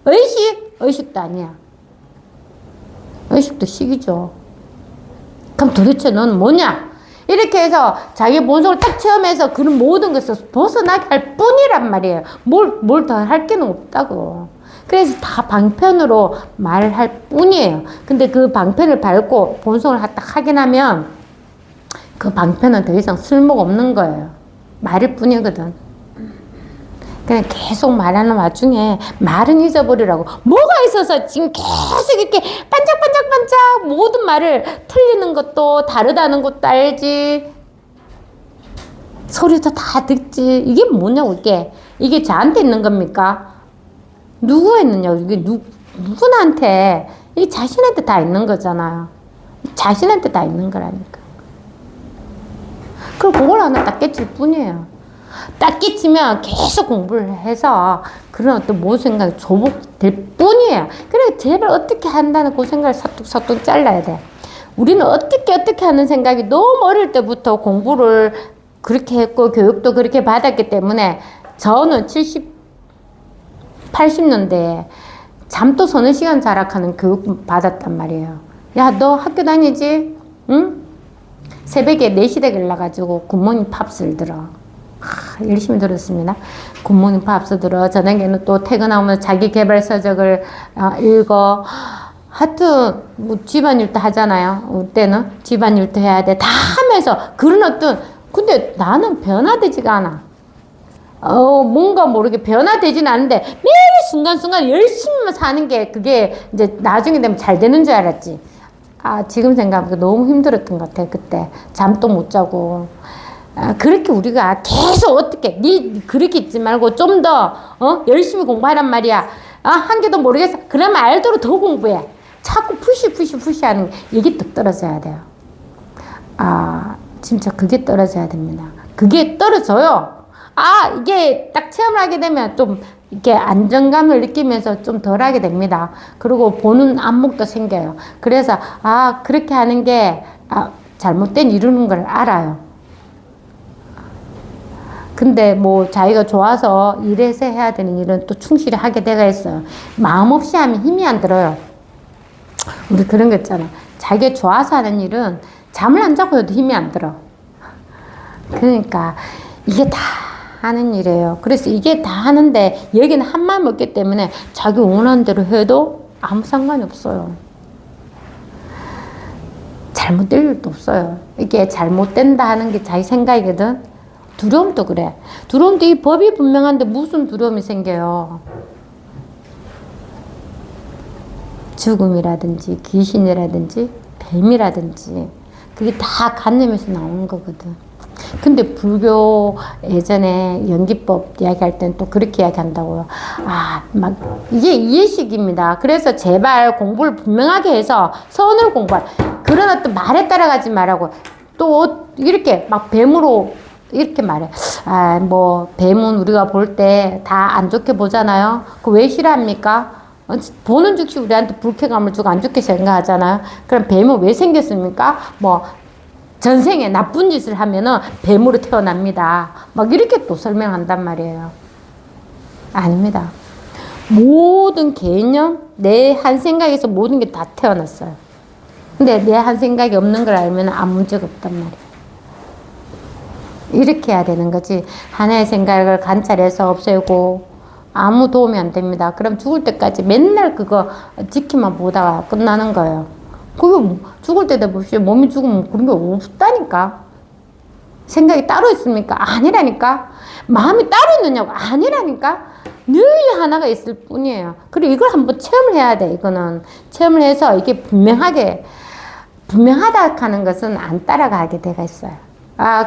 S1: 의식도 아니야. 의식도 식이죠. 그럼 도대체 너는 뭐냐? 이렇게 해서 자기 본성을 딱 체험해서 그런 모든 것을 벗어나게 할 뿐이란 말이에요. 뭘 더 할 게는 없다고. 그래서 다 방편으로 말할 뿐이에요. 근데 그 방편을 밟고 본성을 딱 확인하면 그 방편은 더 이상 쓸모가 없는 거예요. 말일 뿐이거든. 그냥 계속 말하는 와중에 말은 잊어버리라고. 뭐가 있어서 지금 계속 이렇게 반짝반짝반짝 모든 말을 틀리는 것도 다르다는 것도 알지. 소리도 다 듣지. 이게 뭐냐고 이게 저한테 있는 겁니까? 누구가 있느냐고. 이게 누구한테 이게 자신한테 다 있는 거잖아요. 자신한테 다 있는 거라니까. 그럼 그걸 하나 딱 깨칠 뿐이에요. 딱 끼치면 계속 공부를 해서 그런 어떤 모든 생각이 조복될 뿐이에요. 그래 제발 어떻게 한다는 그 생각을 사뚝사뚝 잘라야 돼. 우리는 어떻게 하는 생각이 너무 어릴 때부터 공부를 그렇게 했고 교육도 그렇게 받았기 때문에 저는 80년대에 잠도 서너 시간 자락하는 교육 받았단 말이에요. 야, 너 학교 다니지? 응? 새벽에 4시 되게 일어나가지고 굿모닝 팝스를 들어. 열심히 들었습니다. 굿모닝 팝스 들어. 저녁에는 또 퇴근하면 자기 개발 서적을 읽어. 하여튼 뭐 집안일도 하잖아요. 그때는 집안일도 해야 돼. 다 하면서 그런 어떤 근데 나는 변화되지가 않아. 뭔가 모르게 변화되지는 않는데 매일 순간순간 열심히만 사는 게 그게 이제 나중에 되면 잘 되는 줄 알았지. 지금 생각하면 너무 힘들었던 것 같아. 그때 잠도 못 자고. 그렇게 우리가 계속 어떻게 그렇게 있지 말고 좀 더 열심히 공부하란 말이야. 한 개도 모르겠어. 그러면 알도록 더 공부해. 자꾸 푸시 하는 이게 뚝 떨어져야 돼요. 진짜 그게 떨어져야 됩니다. 그게 떨어져요. 이게 딱 체험을 하게 되면 좀 이렇게 안정감을 느끼면서 좀 덜 하게 됩니다. 그리고 보는 안목도 생겨요. 그래서 그렇게 하는 게 잘못된 이루는 걸 알아요. 근데 뭐 자기가 좋아서 이래서 해야 되는 일은 또 충실히 하게 되가 있어요. 마음 없이 하면 힘이 안 들어요. 우리 그런 거 있잖아. 자기가 좋아서 하는 일은 잠을 안 자고 해도 힘이 안 들어. 그러니까 이게 다 하는 일이에요. 그래서 이게 다 하는데 여기는 한 마음 없기 때문에 자기 원하는 대로 해도 아무 상관이 없어요. 잘못될 일도 없어요. 이게 잘못된다 하는 게 자기 생각이거든. 두려움도 그래. 두려움도 이 법이 분명한데 무슨 두려움이 생겨요. 죽음이라든지 귀신이라든지 뱀이라든지 그게 다 관념에서 나오는 거거든. 근데 불교 예전에 연기법 이야기할 때는 또 그렇게 이야기한다고요. 막 이게 이해식입니다. 그래서 제발 공부를 분명하게 해서 선을 공부할. 그런 어떤 말에 따라가지 말라고. 또 이렇게 막 뱀으로 이렇게 말해. 뭐 뱀은 우리가 볼 때 다 안 좋게 보잖아요. 그 왜 싫어합니까? 보는 즉시 우리한테 불쾌감을 주고 안 좋게 생각하잖아요. 그럼 뱀은 왜 생겼습니까? 뭐 전생에 나쁜 짓을 하면은 뱀으로 태어납니다. 막 이렇게 또 설명한단 말이에요. 아닙니다. 모든 개념, 내 한 생각에서 모든 게 다 태어났어요. 근데 내 한 생각이 없는 걸 알면 아무 문제가 없단 말이에요. 이렇게 해야 되는 거지. 하나의 생각을 관찰해서 없애고 아무 도움이 안 됩니다. 그럼 죽을 때까지 맨날 그거 지키만 보다가 끝나는 거예요. 그거 죽을 때 돼보시오. 몸이 죽으면 그런 게 없다니까. 생각이 따로 있습니까? 아니라니까. 마음이 따로 있느냐고. 아니라니까. 늘 하나가 있을 뿐이에요. 그리고 이걸 한번 체험을 해야 돼. 이거는 체험을 해서 이게 분명하다 하는 것은 안 따라가게 돼가 있어요.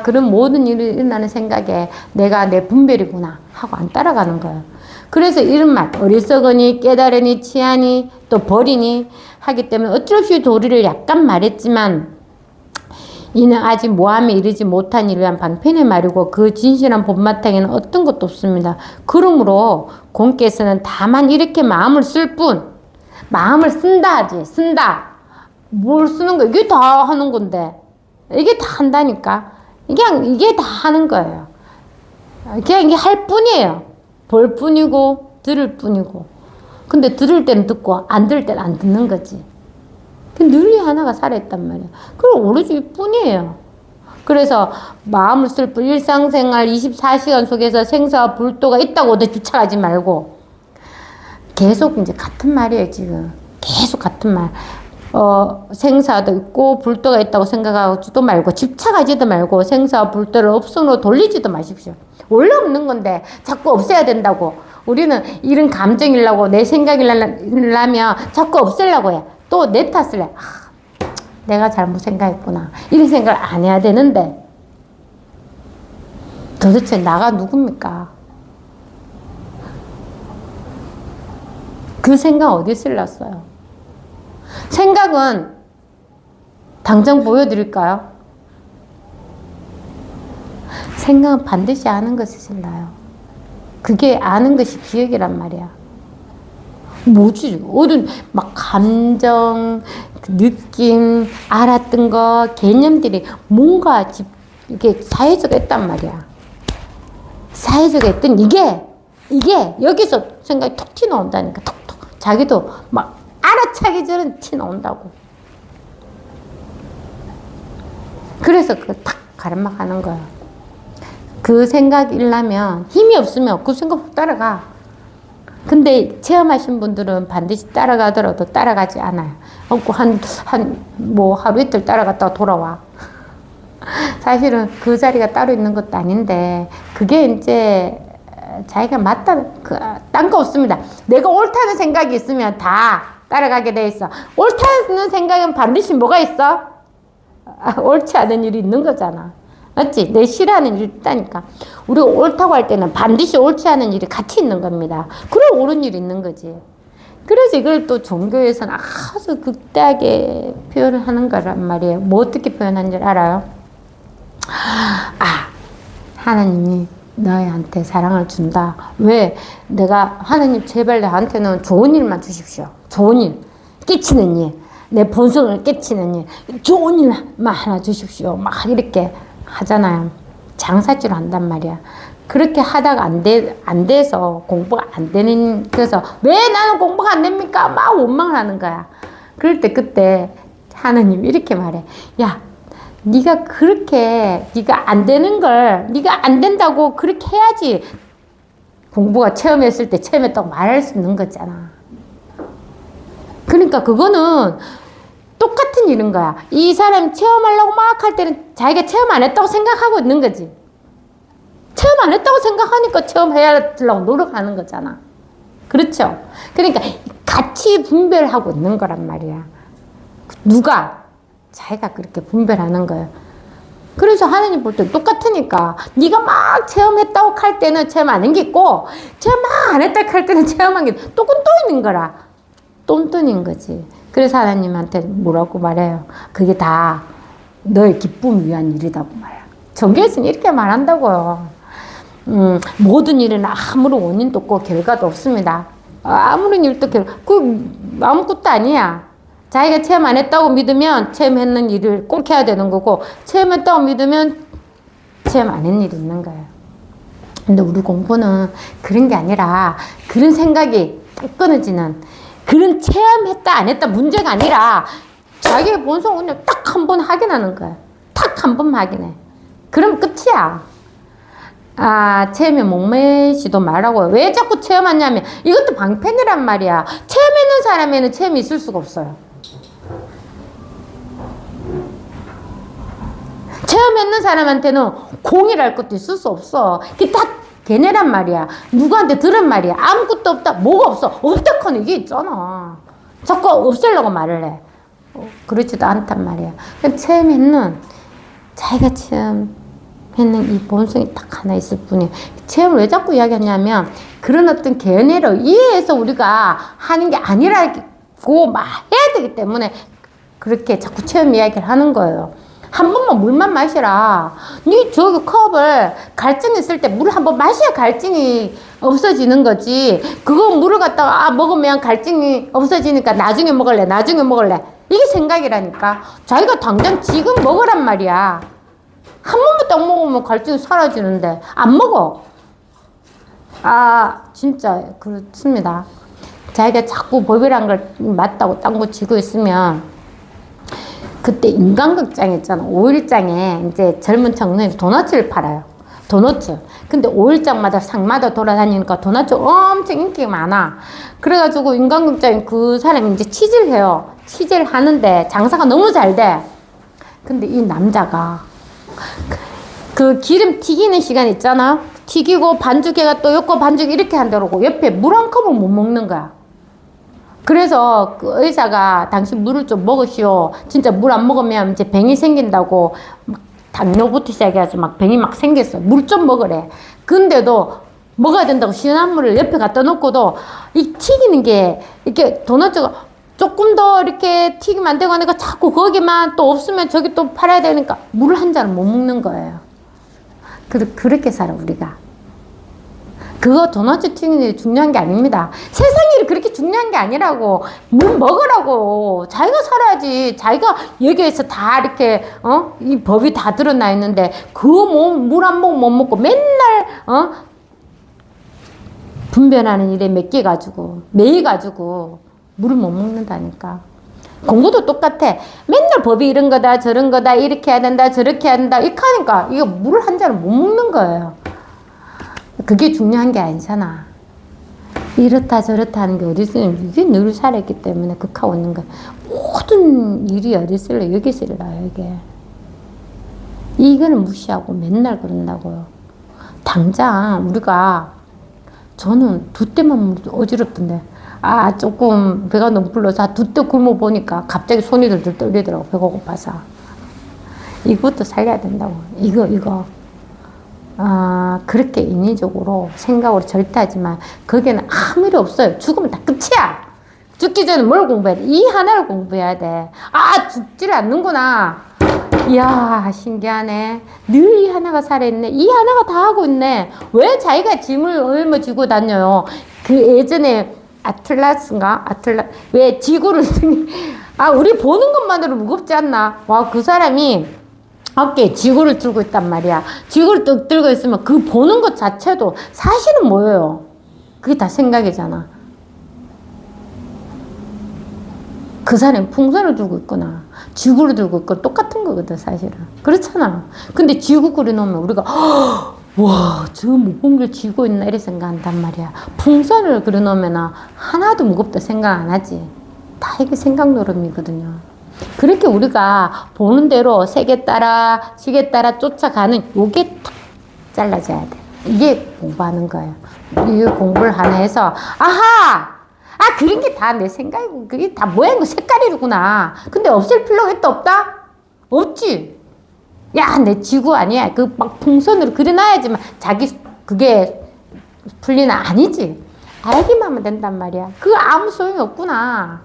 S1: 그런 모든 일이 일어나는 생각에 내가 내 분별이구나 하고 안 따라가는 거예요. 그래서 이런 말, 어리석으니 깨달으니 취하니 또 버리니 하기 때문에 어쩔 수 없이 도리를 약간 말했지만 이는 아직 모함에 이르지 못한 일을 위한 방편의 말이고 그 진실한 본바탕에는 어떤 것도 없습니다. 그러므로 공께서는 다만 이렇게 마음을 쓸 뿐, 마음을 쓴다 하지. 쓴다. 뭘 쓰는 거야? 이게 다 하는 건데. 이게 다 한다니까. 이게 다 하는 거예요. 그냥 이게 할 뿐이에요. 볼 뿐이고 들을 뿐이고. 근데 들을 때는 듣고 안 들을 때는 안 듣는 거지. 늘 하나가 살아있단 말이야. 그럼 오로지 이 뿐이에요. 그래서 마음을 쓸 뿐, 일상생활 24시간 속에서 생사와 불도가 있다고 주착하지 말고 계속 이제 같은 말이에요. 지금 계속 같은 말. 생사도 있고 불도가 있다고 생각하지도 말고 집착하지도 말고 생사와 불도를 없음으로 돌리지도 마십시오. 원래 없는 건데 자꾸 없애야 된다고. 우리는 이런 감정이려고 내 생각이려면 자꾸 없애려고 해. 또 내 탓을 해. 내가 잘못 생각했구나. 이런 생각을 안 해야 되는데 도대체 나가 누굽니까? 그 생각 어디 쓸렸어요? 생각은 당장 보여드릴까요? 생각은 반드시 아는 것이 실라요. 그게 아는 것이 기억이란 말이야. 뭐지? 어떤 막 감정, 느낌, 알았던 거, 개념들이 뭔가 이게 사회적으로 했단 말이야. 사회적으로 했던 이게 여기서 생각이 톡 튀어나온다니까. 톡톡. 자기도 막 알아차기 전에 튀어나온다고. 그래서 그걸 탁 가르막 하는 거야. 그 생각이 일라면 힘이 없으면 그 생각 훅 따라가. 근데 체험하신 분들은 반드시 따라가더라도 따라가지 않아요. 뭐 하루 이틀 따라갔다가 돌아와. 사실은 그 자리가 따로 있는 것도 아닌데, 그게 이제 자기가 딴 거 없습니다. 내가 옳다는 생각이 있으면 다 따라가게 돼 있어. 옳다는 생각은 반드시 뭐가 있어? 옳지 않은 일이 있는 거잖아. 맞지? 내 싫어하는 일이 있다니까. 우리가 옳다고 할 때는 반드시 옳지 않은 일이 같이 있는 겁니다. 그럼 옳은 일이 있는 거지. 그래서 이걸 또 종교에서는 아주 극대하게 표현을 하는 거란 말이에요. 뭐 어떻게 표현하는지 알아요? 하나님이 너희한테 사랑을 준다. 왜? 하나님 제발 나한테는 좋은 일만 주십시오. 좋은 일. 끼치는 일. 내 본성을 깨치는 일. 좋은 일만 하나 주십시오. 막 이렇게 하잖아요. 장사치로 한단 말이야. 그렇게 하다가 안 돼서 공부가 안 되는, 그래서 왜 나는 공부가 안 됩니까? 막 원망을 하는 거야. 그럴 때 그때 하나님이 이렇게 말해. 야, 네가 안 되는 걸, 네가 안 된다고 그렇게 해야지 공부가 체험했을 때 체험했다고 말할 수 있는 거잖아. 그러니까 그거는 똑같은 일인 거야. 이 사람 체험하려고 막 할 때는 자기가 체험 안 했다고 생각하고 있는 거지. 체험 안 했다고 생각하니까 체험하려고 노력하는 거잖아. 그렇죠? 그러니까 같이 분별하고 있는 거란 말이야. 누가? 자기가 그렇게 분별하는 거야. 그래서 하나님 볼 때 똑같으니까 네가 막 체험했다고 할 때는 체험 안 한 게 있고 체험 막 안 했다고 할 때는 체험한 게 또 있는 거라. 똔똔인 거지. 그래서 하나님한테 뭐라고 말해요? 그게 다 너의 기쁨을 위한 일이다고 말해요. 종교에서는 이렇게 말한다고요. 모든 일은 아무런 원인도 없고 결과도 없습니다. 아무런 일도 아무것도 아니야. 자기가 체험 안 했다고 믿으면 체험했는 일을 꼭 해야 되는 거고 체험했다고 믿으면 체험 안 한 일이 있는 거예요. 근데 우리 공부는 그런 게 아니라 그런 생각이 딱 끊어지는 그런 체험했다 안 했다 문제가 아니라 자기의 본성 그냥 딱 한 번 확인하는 거야. 딱 한 번만 확인해. 그럼 끝이야. 체험에 목매시도 말하고요. 왜 자꾸 체험하냐면 이것도 방편이란 말이야. 체험했는 사람에는 체험이 있을 수가 없어요. 체험했는 사람한테는 공이랄 것도 있을 수 없어. 그게 딱 걔네란 말이야. 누구한테 들은 말이야. 아무것도 없다. 뭐가 없어. 없다커는 이게 있잖아. 자꾸 없애려고 말을 해. 그렇지도 않단 말이야. 체험했는 자기가 체험했는 이 본성이 딱 하나 있을 뿐이에요. 체험을 왜 자꾸 이야기하냐면 그런 어떤 견해를 이해해서 우리가 하는 게 아니라고 막 해야 되기 때문에 그렇게 자꾸 체험 이야기를 하는 거예요. 한 번만 물만 마시라. 네 저기 컵을 갈증 있을 때 물을 한 번 마셔야 갈증이 없어지는 거지. 그거 물을 갖다가 먹으면 갈증이 없어지니까 나중에 먹을래. 이게 생각이라니까. 자기가 당장 지금 먹으란 말이야. 한 번만 딱 먹으면 갈증이 사라지는데 안 먹어. 진짜 그렇습니다. 자기가 자꾸 법이란 걸 맞다고 딴 거 쥐고 있으면 그때 인간극장 있잖아. 5일장에 이제 젊은 청년이 도넛을 팔아요. 도넛. 근데 5일장마다 상마다 돌아다니니까 도넛 엄청 인기가 많아. 그래가지고 인간극장에 그 사람이 이제 취재를 해요. 취재를 하는데 장사가 너무 잘 돼. 근데 이 남자가 그 기름 튀기는 시간 있잖아. 튀기고 반죽해가 또 엮고 반죽 이렇게 한다고 옆에 물 한 컵을 못 먹는 거야. 그래서 그 의사가 당신 물을 좀 먹으시오. 진짜 물 안 먹으면 이제 병이 생긴다고 막 당뇨부터 시작해가지고 막 병이 막 생겼어. 물 좀 먹으래. 근데도 먹어야 된다고 시원한 물을 옆에 갖다 놓고도 이 튀기는 게 이렇게 도넛가 조금 더 이렇게 튀기면 안 되고 하니까 자꾸 거기만 또 없으면 저기 또 팔아야 되니까 물 한 잔을 못 먹는 거예요. 그렇게 살아 우리가. 그거 도넛 튀기는 게 중요한 게 아닙니다. 세상 일이 그렇게 중요한 게 아니라고. 물 먹으라고. 자기가 살아야지. 자기가 여기에서 다 이렇게 이 법이 다 드러나 있는데 그 물 한 모금 못 먹고 맨날 분변하는 일에 맡겨가지고 매여가지고 물을 못 먹는다니까. 공부도 똑같아. 맨날 법이 이런 거다 저런 거다 이렇게 해야 된다 저렇게 해야 된다 이렇게 하니까 이거 물을 한 잔을 못 먹는 거예요. 그게 중요한 게 아니잖아. 이렇다 저렇다 하는 게 어디 있으면 이게 늘 살아있기 때문에 극하고 있는 거야. 모든 일이 어디 있을래? 여기 있으리라 이게. 이거는 무시하고 맨날 그런다고요. 당장 우리가 저는 두때만 어지럽던데 조금 배가 너무 불러서 두때 굶어 보니까 갑자기 손이 들들 떨리더라고. 배가 고파서. 이것도 살려야 된다고. 이거. 그렇게 인위적으로 생각으로 절대 하지만 거기에는 아무 일 없어요. 죽으면 다 끝이야. 죽기 전에 뭘 공부해야 돼? 이 하나를 공부해야 돼. 죽지를 않는구나. 이야 신기하네. 늘 이 하나가 살아있네. 이 하나가 다 하고 있네. 왜 자기가 짐을 짊어지고 다녀요? 그 예전에 아틀라스인가? 왜 지구를 우리 보는 것만으로 무겁지 않나? 와, 그 사람이 어깨에 지구를 들고 있단 말이야. 지구를 뚝 들고 있으면 그 보는 것 자체도 사실은 뭐예요? 그게 다 생각이잖아. 그 사람이 풍선을 들고 있거나 지구를 들고 있거나 똑같은 거거든 사실은. 그렇잖아. 근데 지구 그려놓으면 우리가 와, 저 무거운 걸 쥐고 있나 이래 생각한단 말이야. 풍선을 그려놓으면 하나도 무겁다 생각 안 하지. 다 이게 생각 노름이거든요. 그렇게 우리가 보는 대로 색에 따라, 식에 따라 쫓아가는 요게 탁 잘라져야 돼. 이게 공부하는 거예요. 이 공부를 하나 해서, 아하! 아, 그런 게 다 내 생각이고, 그게 다 모양이고 색깔이구나. 근데 없앨 필요가 또 없다? 없지. 야, 내 지구 아니야. 그 막 풍선으로 그려놔야지만 자기 그게 풀리나? 아니지. 알기만 하면 된단 말이야. 그거 아무 소용이 없구나.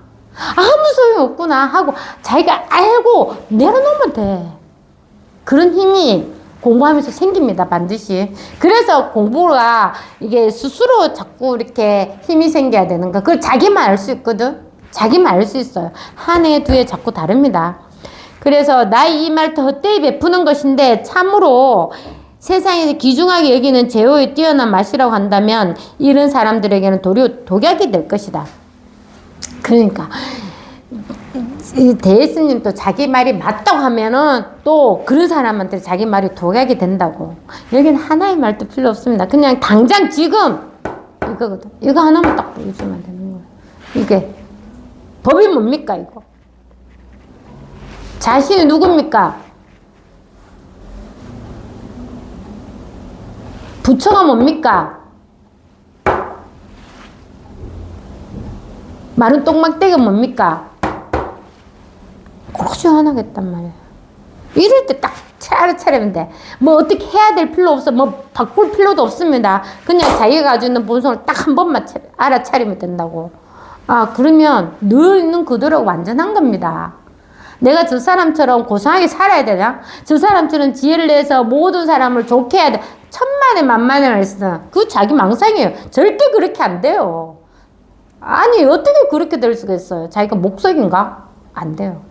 S1: 아무 소용이 없구나 하고 자기가 알고 내려놓으면 돼. 그런 힘이 공부하면서 생깁니다. 반드시. 그래서 공부가 이게 스스로 자꾸 이렇게 힘이 생겨야 되는 거. 그걸 자기만 알 수 있거든. 자기만 알 수 있어요. 한 해, 두 해 자꾸 다릅니다. 그래서 나의 이 말도 헛되이 베푸는 것인데 참으로 세상에서 귀중하게 여기는 제호의 뛰어난 맛이라고 한다면 이런 사람들에게는 도리어 독약이 될 것이다. 그러니까 대예스님도 자기 말이 맞다고 하면은 또 그런 사람한테 자기 말이 독약이 된다고. 여기는 하나의 말도 필요 없습니다. 그냥 당장 지금 이거거든. 이거 하나만 딱 보여주면 되는 거예요. 이게 법이 뭡니까 이거? 자신이 누굽니까? 부처가 뭡니까? 마른 똥막대기가 뭡니까? 그렇게 시원하겠단 말이에요. 이럴 때 딱 차려차리면 돼. 뭐 어떻게 해야 될 필요 없어. 뭐 바꿀 필요도 없습니다. 그냥 자기가 가지고 있는 본성을 딱 한 번만 알아차리면 된다고. 아, 그러면 늘 있는 그대로 완전한 겁니다. 내가 저 사람처럼 고상하게 살아야 되나? 저 사람처럼 지혜를 내서 모든 사람을 좋게 해야 돼. 천만에 만만을 했어. 그거 자기 망상이에요. 절대 그렇게 안 돼요. 아니, 어떻게 그렇게 될 수가 있어요? 자기가 목석인가? 안 돼요.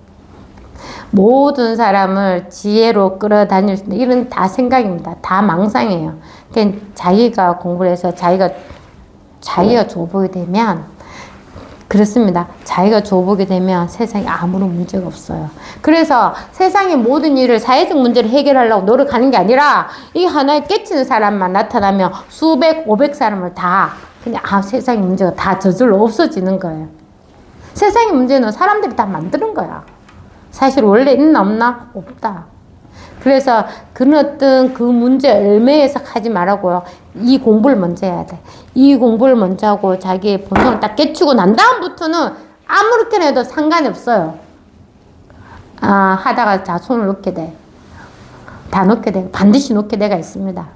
S1: 모든 사람을 지혜로 끌어다닐 수 있는 이런 다 생각입니다. 다 망상이에요. 그러니까 자기가 공부를 해서 자기가 줘보게 되면 그렇습니다. 자기가 줘보게 되면 세상에 아무런 문제가 없어요. 그래서 세상의 모든 일을 사회적 문제를 해결하려고 노력하는 게 아니라 이 하나에 깨치는 사람만 나타나면 수백, 500 사람을 다 그냥 세상의 문제가 다 저절로 없어지는 거예요. 세상의 문제는 사람들이 다 만드는 거야. 사실 원래 있나 없나? 없다. 그래서 그 어떤 그 문제 얼매에서 하지 말라고요. 이 공부를 먼저 해야 돼. 이 공부를 먼저 하고 자기의 본성을 딱 깨치고 난 다음부터는 아무렇게나 해도 상관이 없어요. 아, 하다가 자 손을 놓게 돼. 다 놓게 돼. 반드시 놓게 돼가 있습니다.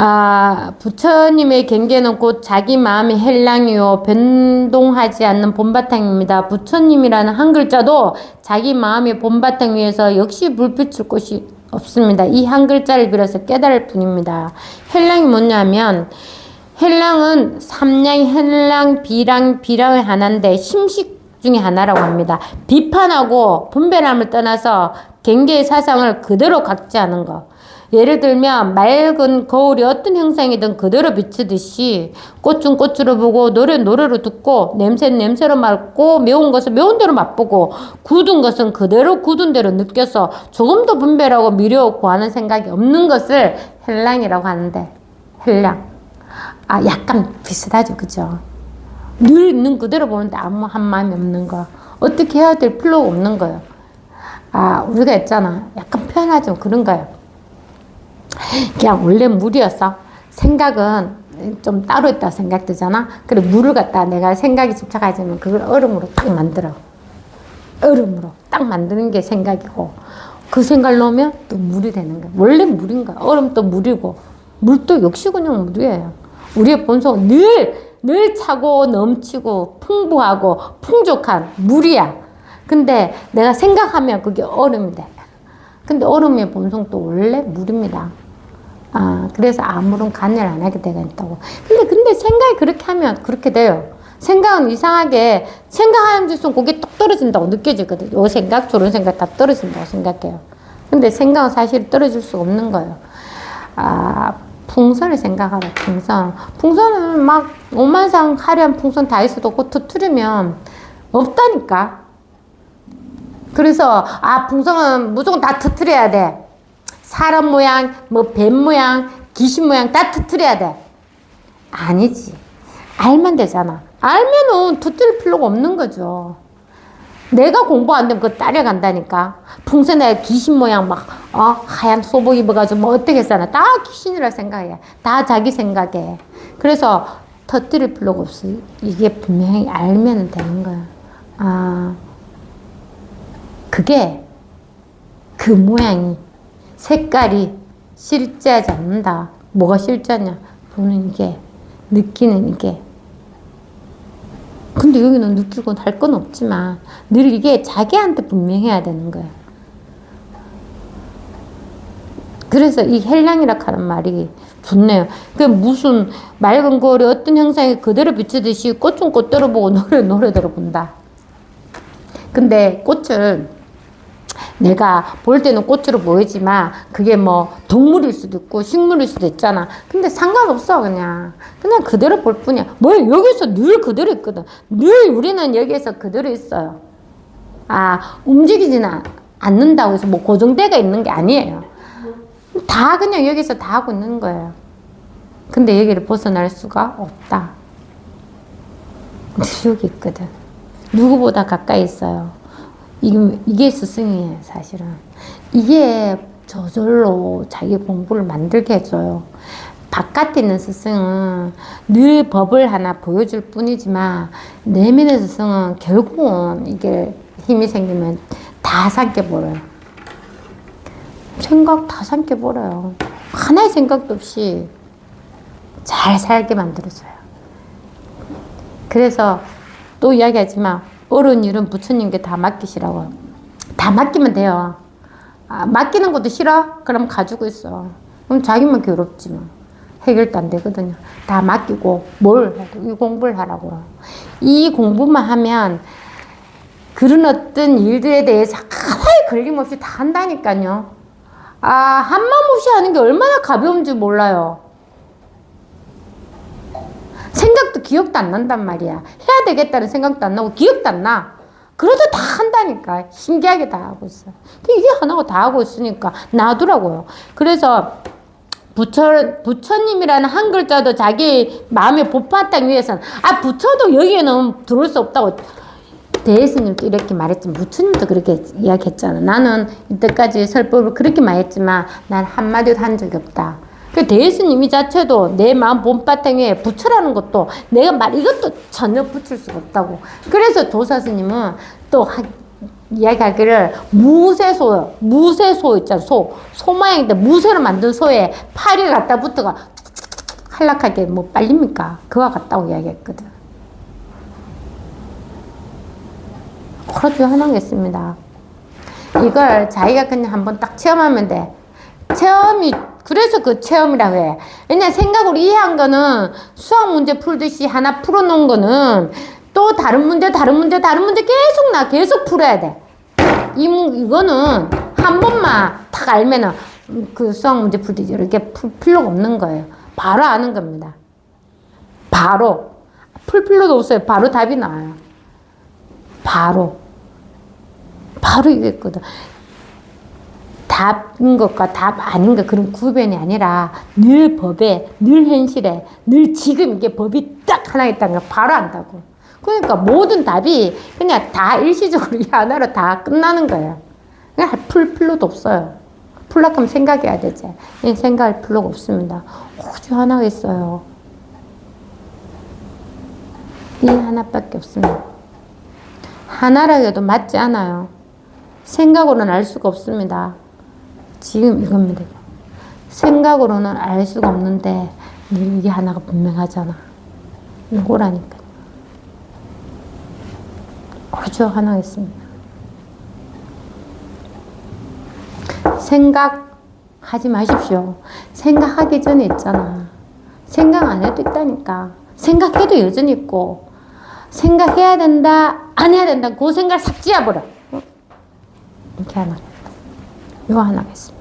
S1: 아, 부처님의 경계는 곧 자기 마음의 헬랑이요 변동하지 않는 본바탕입니다. 부처님이라는 한 글자도 자기 마음의 본바탕 위에서 역시 불빛을 곳이 없습니다. 이 한 글자를 빌어서 깨달을 뿐입니다. 헬랑이 뭐냐면 헬랑은 삼량, 헬랑, 비랑의 하나인데 심식 중에 하나라고 합니다. 비판하고 분별함을 떠나서 경계의 사상을 그대로 각지하는 것. 예를 들면 맑은 거울이 어떤 형상이든 그대로 비추듯이 꽃은 꽃으로 보고 노래는 노래로 듣고 냄새는 냄새로 맡고 매운 것은 매운 대로 맛보고 굳은 것은 그대로 굳은 대로 느껴서 조금도 분별하고 미려 구하는 생각이 없는 것을 헬랑이라고 하는데 헬랑. 아, 약간 비슷하죠. 그죠? 늘 있는 그대로 보는데 아무 한 마음이 없는 거. 어떻게 해야 될 필요가 없는 거예요. 아, 우리가 있잖아. 약간 표현하죠. 그런 거예요. 그냥 원래 물이었어. 생각은 좀 따로 있다 생각되잖아. 그래 물을 갖다 내가 생각이 집착하지만 그걸 얼음으로 딱 만들어. 얼음으로 딱 만드는 게 생각이고 그 생각을 넣으면 또 물이 되는 거야. 원래 물인 거야. 얼음도 물이고 물도 역시 그냥 물이에요. 우리의 본성은 늘 차고 넘치고 풍부하고 풍족한 물이야. 근데 내가 생각하면 그게 얼음이 돼. 근데 얼음의 본성도 원래 물입니다. 아, 그래서 아무런 간을 안 하게 되가 있다고. 근데 생각이 그렇게 하면 그렇게 돼요. 생각은 이상하게 생각하는 짓은 그게 뚝 떨어진다고 느껴지거든. 요 생각, 저런 생각 다 떨어진다고 생각해요. 근데 생각은 사실 떨어질 수 없는 거예요. 아, 풍선을 생각하라, 풍선. 풍선은 막 오만상 화려한 풍선 다 있어도 그거 터뜨리면 없다니까. 그래서 아, 풍선은 무조건 다 터뜨려야 돼. 사람 모양, 뭐 뱀 모양, 귀신 모양 다 터뜨려야 돼. 아니지. 알면 되잖아. 알면은 터뜨릴 필요가 없는 거죠. 내가 공부 안 되면 그거 따라간다니까. 풍선에 귀신 모양 막, 하얀 소복 입어가지고 뭐 어떻게 사나. 다 귀신이라 생각해. 다 자기 생각에. 그래서 터뜨릴 필요가 없어. 이게 분명히 알면 되는 거야. 그게 그 모양이, 색깔이 실제하지 않는다. 뭐가 실제냐? 보는 이게, 느끼는 이게. 근데 여기는 느끼고 할 건 없지만 늘 이게 자기한테 분명해야 되는 거야. 그래서 이 헬량이라 하는 말이 좋네요. 그 무슨 맑은 거울에 어떤 형상이 그대로 비추듯이 꽃은 꽃대로 보고 노래대로 본다. 근데 꽃을 내가 볼 때는 꽃으로 보이지만 그게 뭐 동물일 수도 있고 식물일 수도 있잖아. 근데 상관없어. 그냥 그대로 볼 뿐이야. 뭐 여기서 늘 그대로 있거든. 늘 우리는 여기에서 그대로 있어요. 움직이지는 않는다고 해서 뭐 고정대가 있는 게 아니에요. 다 그냥 여기서 다 하고 있는 거예요. 근데 여기를 벗어날 수가 없다. 여기 있거든. 누구보다 가까이 있어요. 이게 스승이에요, 사실은. 이게 저절로 자기 공부를 만들게 해줘요. 바깥에 있는 스승은 늘 법을 하나 보여줄 뿐이지만, 내면의 스승은 결국은 이게 힘이 생기면 다 삼켜버려요. 생각 다 삼켜버려요. 하나의 생각도 없이 잘 살게 만들어줘요. 그래서 또 이야기하지만, 어려운 일은 부처님께 다 맡기시라고. 다 맡기면 돼요. 맡기는 것도 싫어? 그럼 가지고 있어. 그럼 자기만 괴롭지 뭐. 해결도 안 되거든요. 다 맡기고 뭘 해도 이 공부를 하라고. 이 공부만 하면 그런 어떤 일들에 대해서 하나의 걸림없이 다 한다니까요. 한마음 없이 하는 게 얼마나 가벼운지 몰라요. 생각도 기억도 안 난단 말이야. 해야 되겠다는 생각도 안 나고 기억도 안 나. 그래도 다 한다니까. 신기하게 다 하고 있어. 이게 하나고 다 하고 있으니까 놔두라고요. 그래서 부처님이라는 한 글자도 자기 마음의 보파탕 위에서는 부처도 여기에는 들어올 수 없다고 대스님도 이렇게 말했지만 부처님도 그렇게 이야기했잖아. 나는 이때까지 설법을 그렇게 말했지만 난 한마디도 한 적이 없다. 그 대예수님 이 자체도 내 마음 본바탕에 부처라는 것도 내가 이것도 전혀 붙일 수가 없다고. 그래서 조사스님은 또 이야기하기를 무쇠소 있잖아. 소 모양인데 무쇠로 만든 소에 팔이 갖다 붙어가 한락하게 뭐 빨립니까? 그와 같다고 이야기했거든. 그렇죠. 하나겠습니다. 이걸 자기가 그냥 한번 딱 체험하면 돼. 그래서 그 체험이라고 해. 왜냐면 생각으로 이해한 거는 수학 문제 풀듯이 하나 풀어놓은 거는 또 다른 문제 계속 풀어야 돼. 이거는 한 번만 딱 알면은 그 수학 문제 풀듯이 이렇게 풀 필요가 없는 거예요. 바로 아는 겁니다. 바로. 풀 필요도 없어요. 바로 답이 나와요. 바로 이게 있거든. 답인 것과 답 아닌 것 그런 구별이 아니라 늘 법에, 늘 현실에, 늘 지금 이게 법이 딱 하나 있다는 걸 바로 안다고. 그러니까 모든 답이 그냥 다 일시적으로 이 하나로 다 끝나는 거예요. 그냥 풀 필요도 없어요. 풀려고 하면 생각해야 되지. 생각할 필요가 없습니다. 오직 하나가 있어요. 이 하나밖에 없습니다. 하나라 해도 맞지 않아요. 생각으로는 알 수가 없습니다. 지금 이겁니다. 생각으로는 알 수가 없는데 이게 하나가 분명하잖아. 이거라니까. 그렇죠. 하나가 있습니다. 생각하지 마십시오. 생각하기 전에 있잖아. 생각 안 해도 있다니까. 생각해도 여전히 있고 생각해야 된다 안 해야 된다 그 생각을 싹 지어버려. 이렇게 하나. 이거 하나가 있습니다.